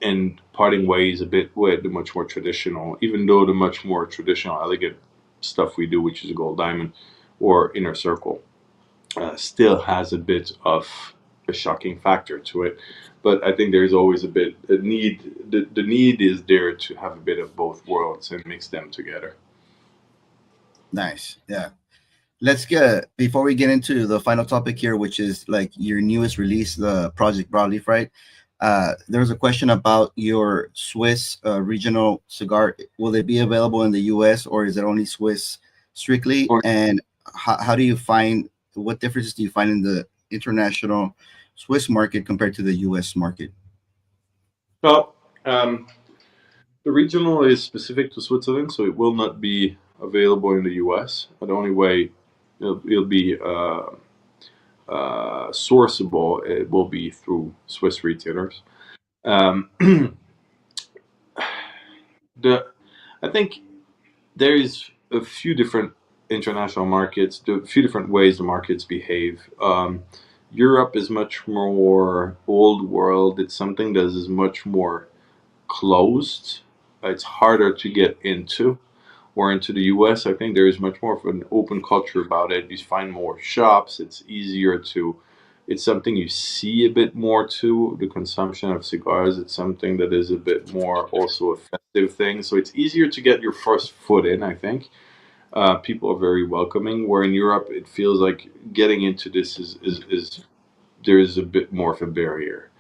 and parting ways a bit with the much more traditional, even though the much more traditional, elegant stuff we do, which is gold diamond or inner circle, still has a bit of a shocking factor to it. But I think there's always a bit a need. The need is there to have a bit of both worlds and mix them together. Nice. Yeah. Let's get before we get into the final topic here, which is like your newest release, the Project Broadleaf, right? There was a question about your Swiss regional cigar. Will they be available in the U.S. or is it only Swiss strictly? Or- And how do you find what differences do you find in the international Swiss market compared to the U.S. market? Well, the regional is specific to Switzerland, so it will not be available in the U.S. The only way it'll be sourceable, it will be through Swiss retailers. Um, the I think there is a few different international markets, a few different ways the markets behave. Europe is much more old world. It's something that is much more closed. It's harder to get into. Or into the US, I think there is much more of an open culture about it. You find more shops. It's easier to. It's something you see a bit more too. The consumption of cigars. It's something that is a bit more also a festive thing. So it's easier to get your first foot in. I think people are very welcoming. Where in Europe, it feels like getting into this is there is a bit more of a barrier.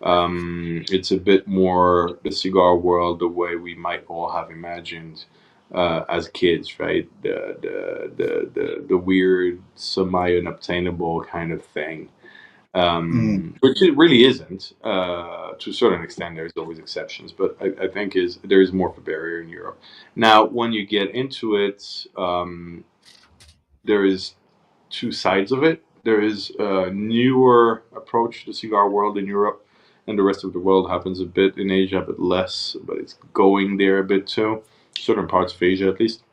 It's a bit more the cigar world the way we might all have imagined as kids, right? The weird, semi unobtainable kind of thing, which it really isn't. To a certain extent, there's always exceptions, but I think is there is more of a barrier in Europe. Now, when you get into it, there is two sides of it. There is a newer approach to the cigar world in Europe, and the rest of the world happens a bit in Asia, but less. But it's going there a bit too. Certain parts of Asia, at least,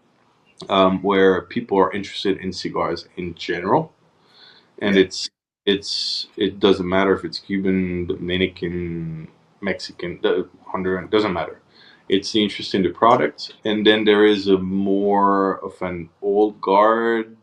where people are interested in cigars in general, and it doesn't matter if it's Cuban, Dominican, Mexican, Honduran, doesn't matter. It's the interest in the product, and then there is a more of an old guard.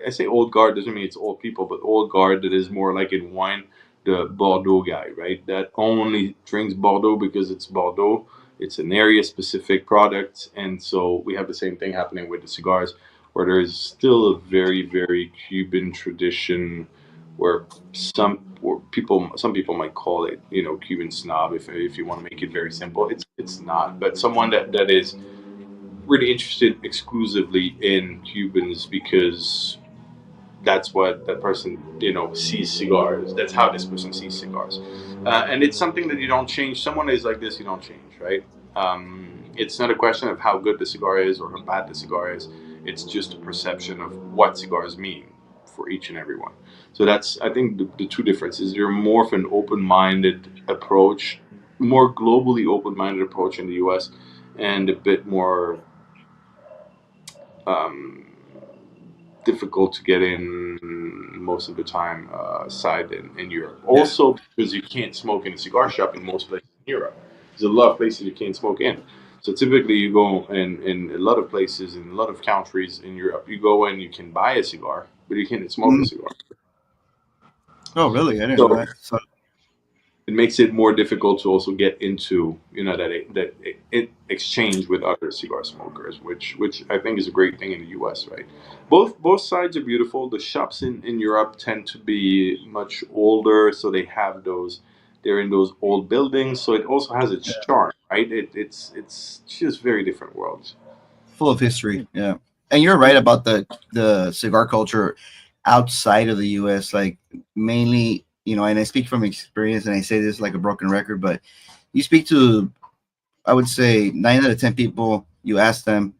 I say old guard doesn't mean it's old people, but old guard that is more like in wine, the Bordeaux guy, right? That only drinks Bordeaux because it's Bordeaux. It's an area specific product, and so we have the same thing happening with the cigars, where there is still a very Cuban tradition where some people might call it Cuban snob if you want to make it very simple. It's not, but someone that is really interested exclusively in Cubans because that's what that person sees cigars. That's how this person sees cigars, and it's something that you don't change. Someone is like this, you don't change, right? It's not a question of how good the cigar is or how bad the cigar is. It's just a perception of what cigars mean. for each and every one. So that's, I think, the two differences. You're more of an open-minded approach, more globally open-minded approach in the U.S., and a bit more difficult to get in most of the time side in Europe. Also, because you can't smoke in a cigar shop in most places in Europe. There's a lot of places you can't smoke in. So typically you go in a lot of places, in a lot of countries in Europe, you go in, you can buy a cigar, but you can't smoke a cigar. Oh, really? I didn't know that. So it makes it more difficult to also get into, that exchange with other cigar smokers, which I think is a great thing in the U.S. Right? Both sides are beautiful. The shops in Europe tend to be much older, so they're in those old buildings, so it also has its charm, right? It's just very different worlds. Full of history, yeah. And you're right about the cigar culture outside of the U.S. Like mainly, and I speak from experience, and I say this like a broken record, but you speak to, I would say 9 out of 10 people, you ask them,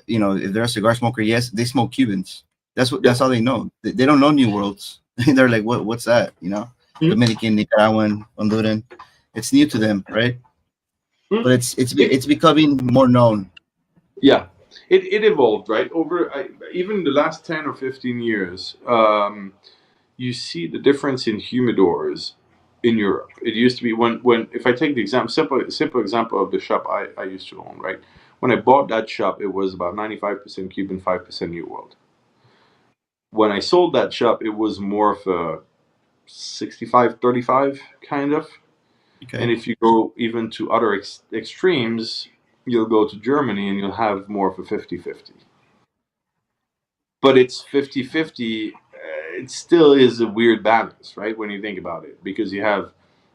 if they're a cigar smoker, yes, they smoke Cubans. That's all they know. They don't know New Worlds. They're like, what's that? Dominican, Nicaraguan, Honduran. It's new to them, right? But it's becoming more known. Yeah, it evolved, right? Even the last 10 or 15 years, you see the difference in humidors in Europe. It used to be when if I take the simple example of the shop I used to own, right? When I bought that shop, it was about 95% Cuban, 5% New World. When I sold that shop, it was more of a 65-35 kind of. Okay. And if you go even to other extremes, you'll go to Germany and you'll have more of a 50-50. But it's 50-50. It still is a weird balance, right? When you think about it, because you have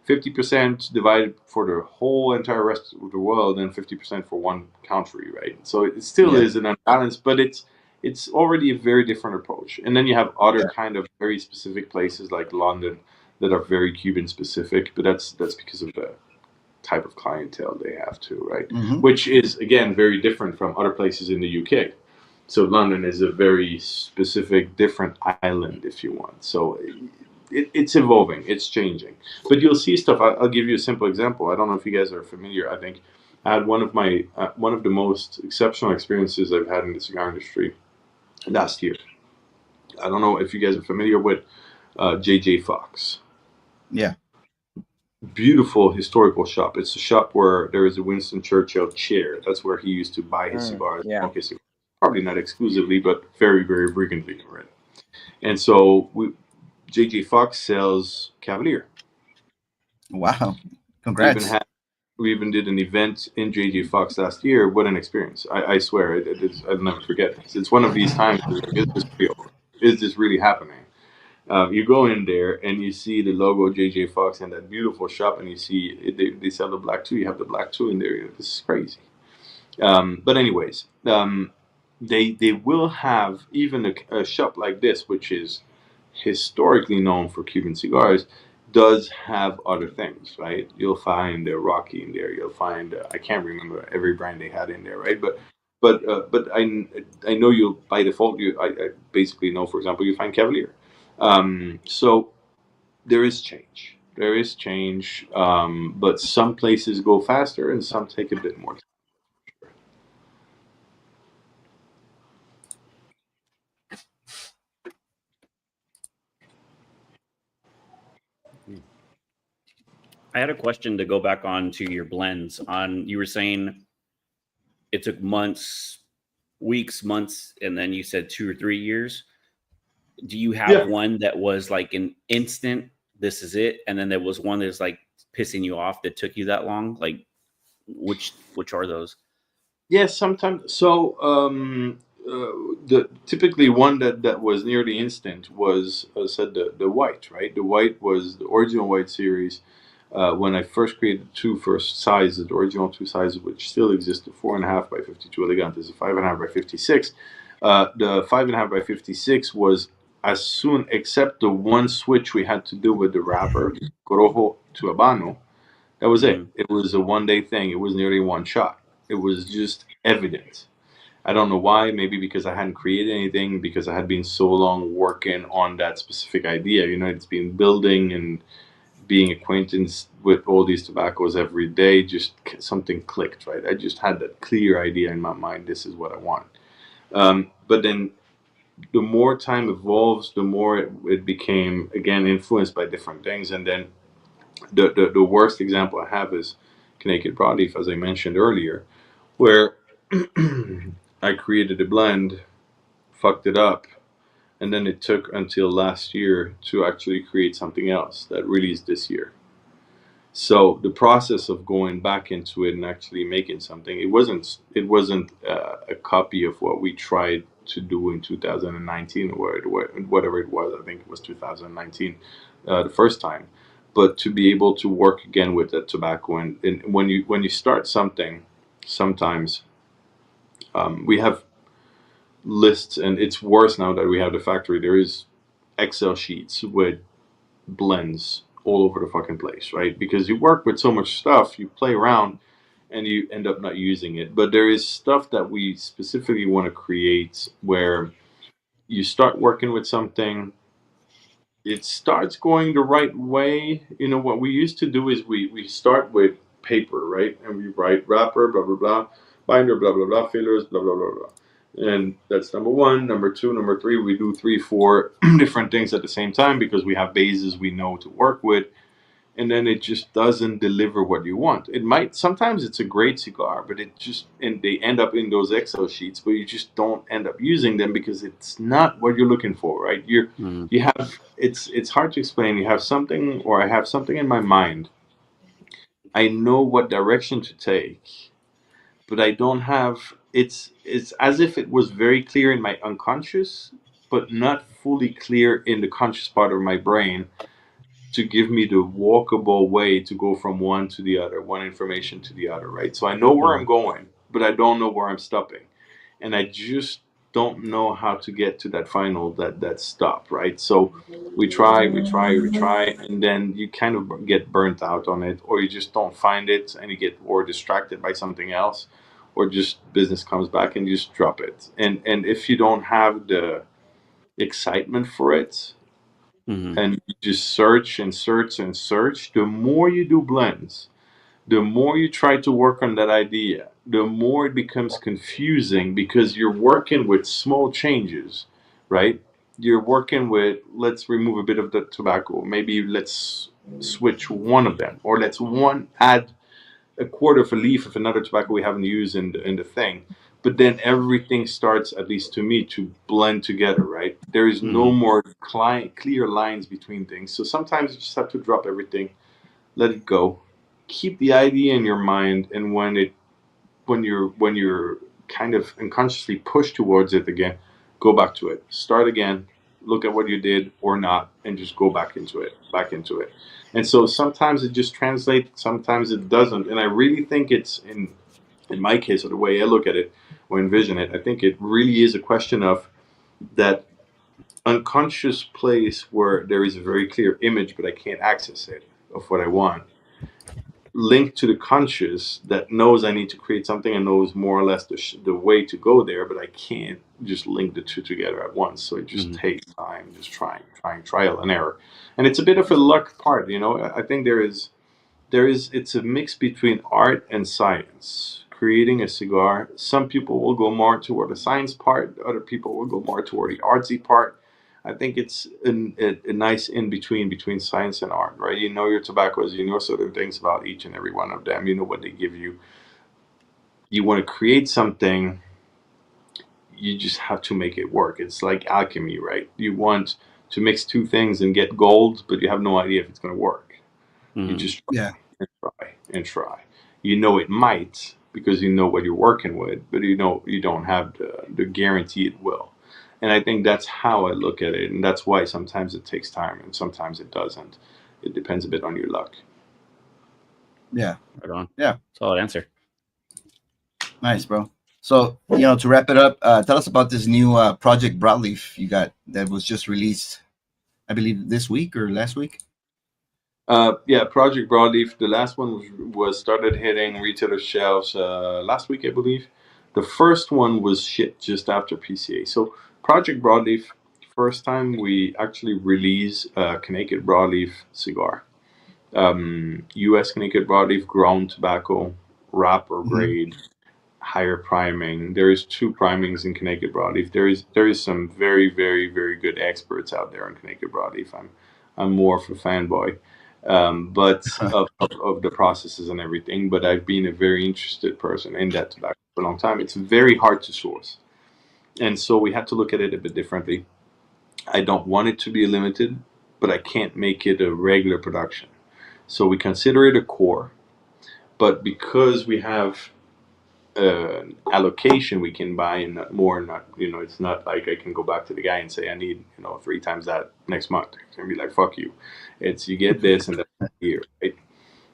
50% divided for the whole entire rest of the world and 50% for one country, right? So it still is an unbalance, but it's already a very different approach. And then you have other kind of very specific places like London that are very Cuban specific, but that's because of the type of clientele they have too, right? Mm-hmm. Which is again very different from other places in the UK. So London is a very specific, different island, if you want. So it's evolving, it's changing. But you'll see stuff. I'll give you a simple example. I don't know if you guys are familiar. I think I had one of the most exceptional experiences I've had in the cigar industry last year. I don't know if you guys are familiar with J.J. Fox. Yeah. Beautiful historical shop. It's a shop where there is a Winston Churchill chair. That's where he used to buy his cigars, smoke his cigars. Probably not exclusively, but very, very frequently, right? And so J.J. Fox sells Cavalier. Wow. Congrats. We even did an event in J.J. Fox last year. What an experience. I swear, I'll never forget this. It's one of these times, is this real? Is this really happening? You go in there and you see the logo J.J. Fox and that beautiful shop, and you see they sell the black too. You have the black too in there. This is crazy. But anyways, they will have even a shop like this, which is historically known for Cuban cigars, does have other things, right? You'll find a Rocky in there. You'll find I can't remember every brand they had in there, right? But I know you'll by default I basically know, for example, you find Cavalier. So there is change. There is change, but some places go faster and some take a bit more time. I had a question to go back on to your blends. You were saying it took months, weeks, months, and then you said 2 or 3 years. Do you have one that was like an instant, this is it, and then there was one that's like pissing you off that took you that long? Like which are those? Yes, sometimes. So the typically one that was nearly instant was said the white, right? The white was the original white series. When I first created the first sizes, the original 2 sizes, which still exist, the 4.5 by 52 elegante is a 5.5 by 56. The 5.5 by 56 was as soon, except the one switch we had to do with the wrapper, Corojo to Habano. That was it. It was a one-day thing. It was nearly one shot. It was just evident. I don't know why. Maybe because I hadn't created anything, because I had been so long working on that specific idea. You know, it's been building and being acquainted with all these tobaccos every day. Just something clicked, right? I just had that clear idea in my mind. This is what I want. But then the more time evolves, the more it became, again, influenced by different things. And then the worst example I have is Connecticut Broadleaf, as I mentioned earlier, where I created a blend, fucked it up, and then it took until last year to actually create something else that released this year. So the process of going back into it and actually making something, it wasn't a copy of what we tried to do in 2019 or whatever it was. I think it was 2019 the first time. But to be able to work again with that tobacco, and when you start something, sometimes we have lists, and it's worse now that we have the factory. There is Excel sheets with blends all over the fucking place, right? Because you work with so much stuff, you play around, and you end up not using it. But there is stuff that we specifically want to create where you start working with something, it starts going the right way. You know, what we used to do is we start with paper, right? And we write wrapper, blah, blah, blah, binder, blah, blah, blah, fillers, blah, blah, blah, blah. And that's number one. Number two, number three, we do 3, 4 different things at the same time because we have bases we know to work with. And then it just doesn't deliver what you want. It might, sometimes it's a great cigar, but and they end up in those Excel sheets, but you just don't end up using them because it's not what you're looking for, right? You have, it's hard to explain. You have something, or I have something in my mind. I know what direction to take, but I don't have, it's as if it was very clear in my unconscious, but not fully clear in the conscious part of my brain, to give me the walkable way to go from one to the other, one information to the other, right? So I know where I'm going, but I don't know where I'm stopping. And I just don't know how to get to that final, that stop, right? So we try, and then you kind of get burnt out on it, or you just don't find it, and you get more distracted by something else, or just business comes back and you just drop it. And if you don't have the excitement for it, and you just search and search and search, the more you do blends, the more you try to work on that idea, the more it becomes confusing because you're working with small changes, right? You're working with, let's remove a bit of the tobacco. Maybe let's switch one of them, or let's add a quarter of a leaf of another tobacco we haven't used in the thing. But then everything starts, at least to me, to blend together, right? There is no more clear lines between things. So sometimes you just have to drop everything, let it go, keep the idea in your mind, and when you're kind of unconsciously pushed towards it again, go back to it, start again, look at what you did or not, and just go back into it. And so sometimes it just translates, sometimes it doesn't. And I really think it's in my case, or the way I look at it or envision it, I think it really is a question of that unconscious place where there is a very clear image, but I can't access it, of what I want, linked to the conscious that knows I need to create something and knows more or less the way to go there, but I can't just link the two together at once. So it just takes time, just trying, trial and error. And it's a bit of a luck part, you know. I think it's a mix between art and science. Creating a cigar, some people will go more toward the science part, other people will go more toward the artsy part. I think it's a nice in between science and art, right? You know your tobaccos, you know certain things about each and every one of them, you know what they give you. You want to create something, you just have to make it work. It's like alchemy, right? You want to mix two things and get gold, but you have no idea if it's going to work. You just try. You know it might, because you know what you're working with, but you know you don't have the guarantee it will. And I think that's how I look at it, and that's why sometimes it takes time and sometimes it doesn't. It depends a bit on your luck. Yeah. Right on. Yeah. Solid answer. Nice, bro. So, to wrap it up, tell us about this new Project Broadleaf you got that was just released, I believe, this week or last week. Project Broadleaf. The last one was started hitting retailer shelves last week, I believe. The first one was shit just after PCA. So Project Broadleaf, first time we actually released a Connecticut Broadleaf cigar. U.S. Connecticut Broadleaf grown tobacco, wrapper grade, higher priming. There is 2 primings in Connecticut Broadleaf. There is some very, very, very good experts out there on Connecticut Broadleaf. I'm more of a fanboy, but of the processes and everything. But I've been a very interested person in that tobacco for a long time. It's very hard to source, and so we had to look at it a bit differently. I don't want it to be limited, but I can't make it a regular production. So we consider it a core, but because we have allocation we can buy and not more, it's not like I can go back to the guy and say I need 3 times that next month. It's gonna be like, fuck you. It's you get this and that's here, right?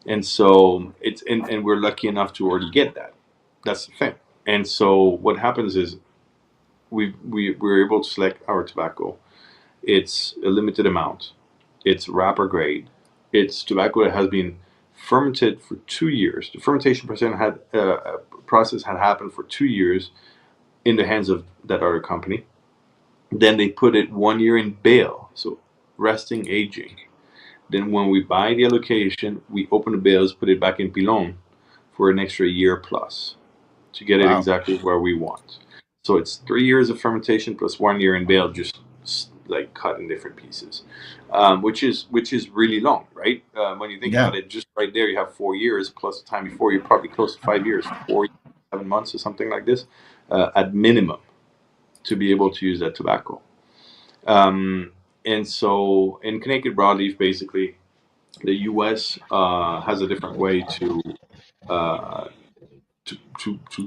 And so it's and we're lucky enough to already get that. That's the thing. And so what happens is we're able to select our tobacco. It's a limited amount. It's wrapper grade. It's tobacco that has been fermented for 2 years. The fermentation process had happened for 2 years in the hands of that other company. Then they put it 1 year in bale, so resting aging. Then when we buy the allocation, we open the bales, put it back in pilon for an extra year plus to get it exactly where we want. So it's 3 years of fermentation plus 1 year in bale, just like cut in different pieces, which is really long, right? When you think about it, just right there, you have 4 years plus the time before. You're probably close to 5 years, 7 months or something like this, at minimum, to be able to use that tobacco. And so in Connecticut Broadleaf, basically, the U.S. has a different way to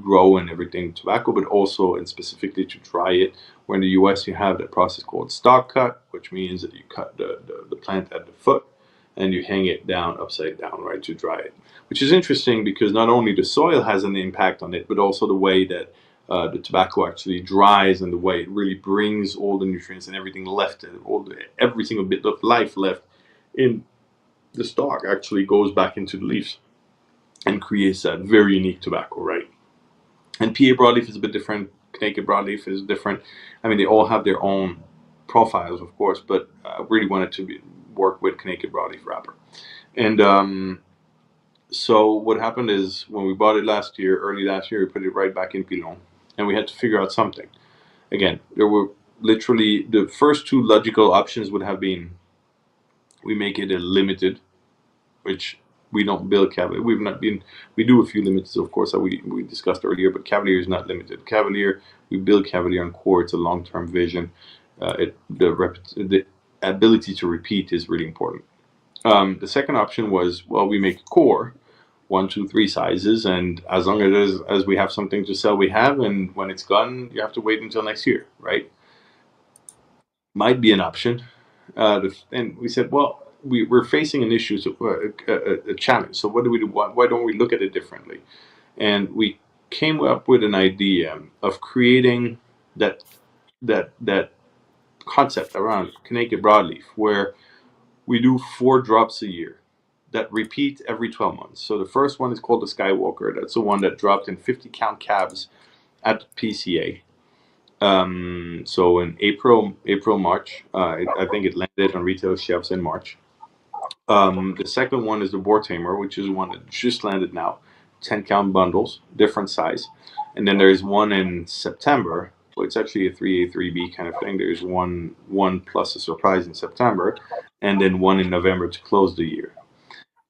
grow and everything tobacco, but also and specifically to dry it. Where in the U.S. you have that process called stock cut, which means that you cut the plant at the foot and you hang it down upside down, right, to dry it. Which is interesting because not only the soil has an impact on it, but also the way that the tobacco actually dries and the way it really brings all the nutrients and everything left, and every single bit of life left in the stalk actually goes back into the leaves and creates that very unique tobacco, right? And PA Broadleaf is a bit different. Connecticut Broadleaf is different. I mean, they all have their own profiles, of course, but I really wanted to work with Connecticut Broadleaf wrapper. And so what happened is when we bought it early last year, we put it right back in pilon, and we had to figure out something. Again, there were literally the first 2 logical options would have been we make it a limited, which we don't build Cavalier. We do a few limiteds, of course, that we discussed earlier, but Cavalier is not limited. Cavalier, we build Cavalier on core. It's a long-term vision. The ability to repeat is really important. The second option was, well, we make core, 1, 2, 3 sizes, and as long as we have something to sell, we have, and when it's gone, you have to wait until next year, right? Might be an option. And we said, well, we're facing an issue, a challenge. So what do we do? Why don't we look at it differently? And we came up with an idea of creating that concept around Connecticut Broadleaf, where we do 4 drops a year that repeat every 12 months. So the first one is called the Skywalker. That's the one that dropped in 50 count cabs at PCA. So in April, March, I think it landed on retail shelves in March. The second one is the Boar Tamer, which is one that just landed now, 10 count bundles, different size. And then there's one in September. Well, it's actually a 3A, 3B kind of thing. There's one plus a surprise in September, and then one in November to close the year.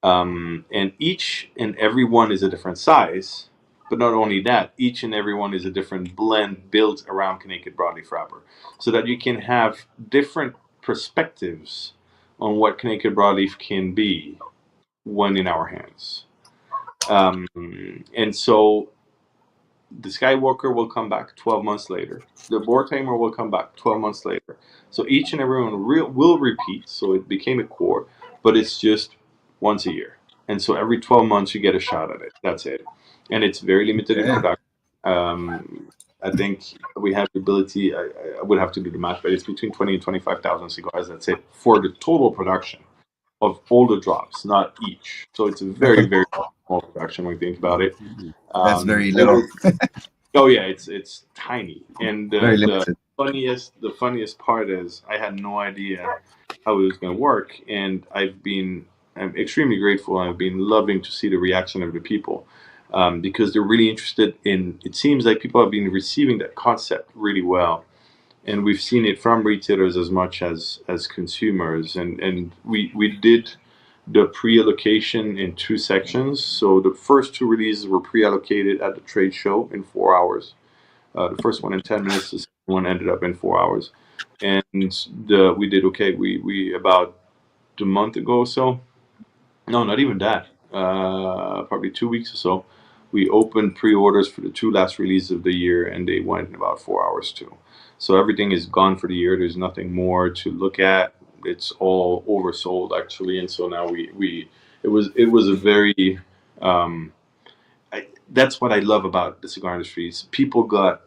And each and every one is a different size. But not only that, each and every one is a different blend built around Connecticut Broadleaf wrapper, so that you can have different perspectives on what Connecticut Broadleaf can be when in our hands. And so the Skywalker will come back 12 months later. The Boar Tamer will come back 12 months later. So each and every one will repeat. So it became a core, but it's just once a year. And so every 12 months you get a shot at it. That's it. And it's very limited in production. I think we have the ability, I would have to do the math, but it's between 20 and 25,000 cigars. That's it for the total production of all the drops, not each. So it's a very, very small production when you think about it. That's very little. Oh yeah, it's tiny, and Very the limited. funniest part is I had no idea how it was going to work, and I'm extremely grateful. I've been loving to see the reaction of the people, because they're really interested in. It seems like people have been receiving that concept really well, and we've seen it from retailers as much as consumers, and we did the pre-allocation in two sections. So the first two releases were pre-allocated at the trade show in 4 hours. The first one in 10 minutes, the second one ended up in 4 hours. And we did okay. We about a month ago or so, no, not even that, probably 2 weeks or so, we opened pre-orders for the two last releases of the year, and they went in about 4 hours too. So everything is gone for the year. There's nothing more to look at. It's all oversold actually, and so now it was a very that's what I love about the cigar industry. Is people got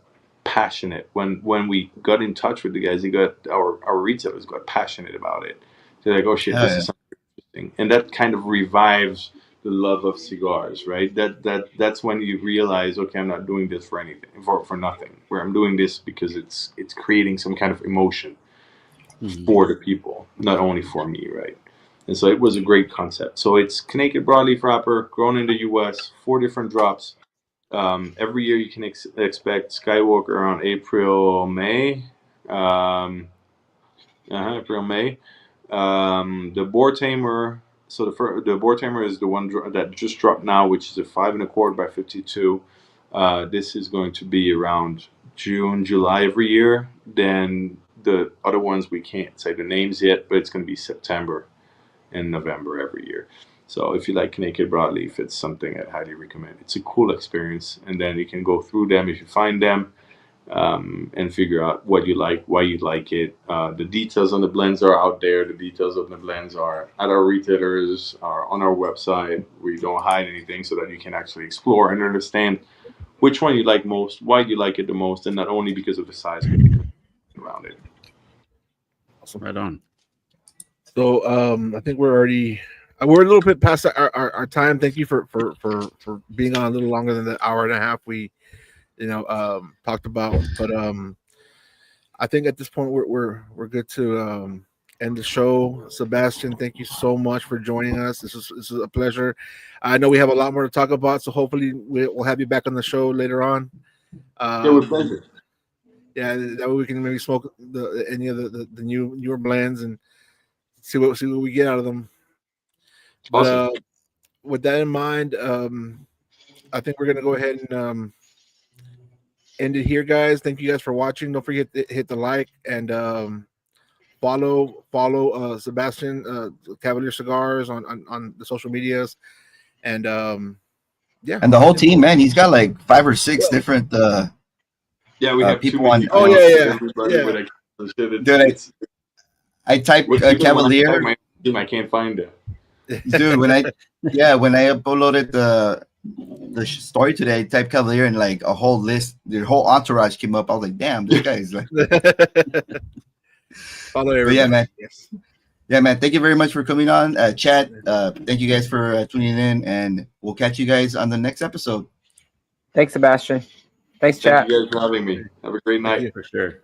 passionate when we got in touch with the guys. They got our retailers got passionate about it. They're like, oh shit, Oh, this yeah. is something interesting, and that kind of revives the love of cigars, right? That's when you realize, okay, I'm not doing this for anything, for nothing. Where I'm doing this because it's creating some kind of emotion for the people, not only for me, right? And so it was a great concept. So it's Connecticut broadleaf wrapper, grown in the U.S., 4 different drops. Every year you can expect Skywalker around April, May. April, May. The Boar Tamer. So the Boar Tamer is the one that just dropped now, which is a 5 1/4 by 52. This is going to be around June, July every year. Then the other ones we can't say the names yet, but it's going to be September and November every year. So if you like Connecticut broadleaf, it's something I'd highly recommend. It's a cool experience, and then you can go through them if you find them, and figure out what you like, why you like it. The details on the blends are out there. The details of the blends are at our retailers, are on our website. We don't hide anything so that you can actually explore and understand which one you like most, why you like it the most, and not only because of the size, but because around it. Awesome. Right on. So I think we're a little bit past our time. Thank you for being on a little longer than the hour and a half we talked about. But I think at this point we're good to end the show. Sebastien, thank you so much for joining us. This is a pleasure. I know we have a lot more to talk about, so hopefully we'll have you back on the show later on. Yeah, with pleasure. Yeah, that way we can maybe smoke any of the newer blends and see what we get out of them. But Awesome. with that in mind, I think we're gonna go ahead and end it here, guys. Thank you guys for watching. Don't forget to hit the like and follow Sebastien Cavalier Cigars on the social medias, and yeah, And the whole team, man, he's got like 5 or 6 different Yeah, we have people too many. on. Oh, yeah. Everybody, Yeah. but Dude, I typed Cavalier. my team, I can't find it. Dude, when I uploaded the story today, I typed Cavalier and like a whole list, the whole entourage came up. I was like, damn, this guy is like. Follow everybody. But yeah, man. Yes. Yeah, man. Thank you very much for coming on, chat. Thank you guys for tuning in, and we'll catch you guys on the next episode. Thanks, Sebastien. Thanks, chat. Thank you guys for having me. Have a great night. For sure.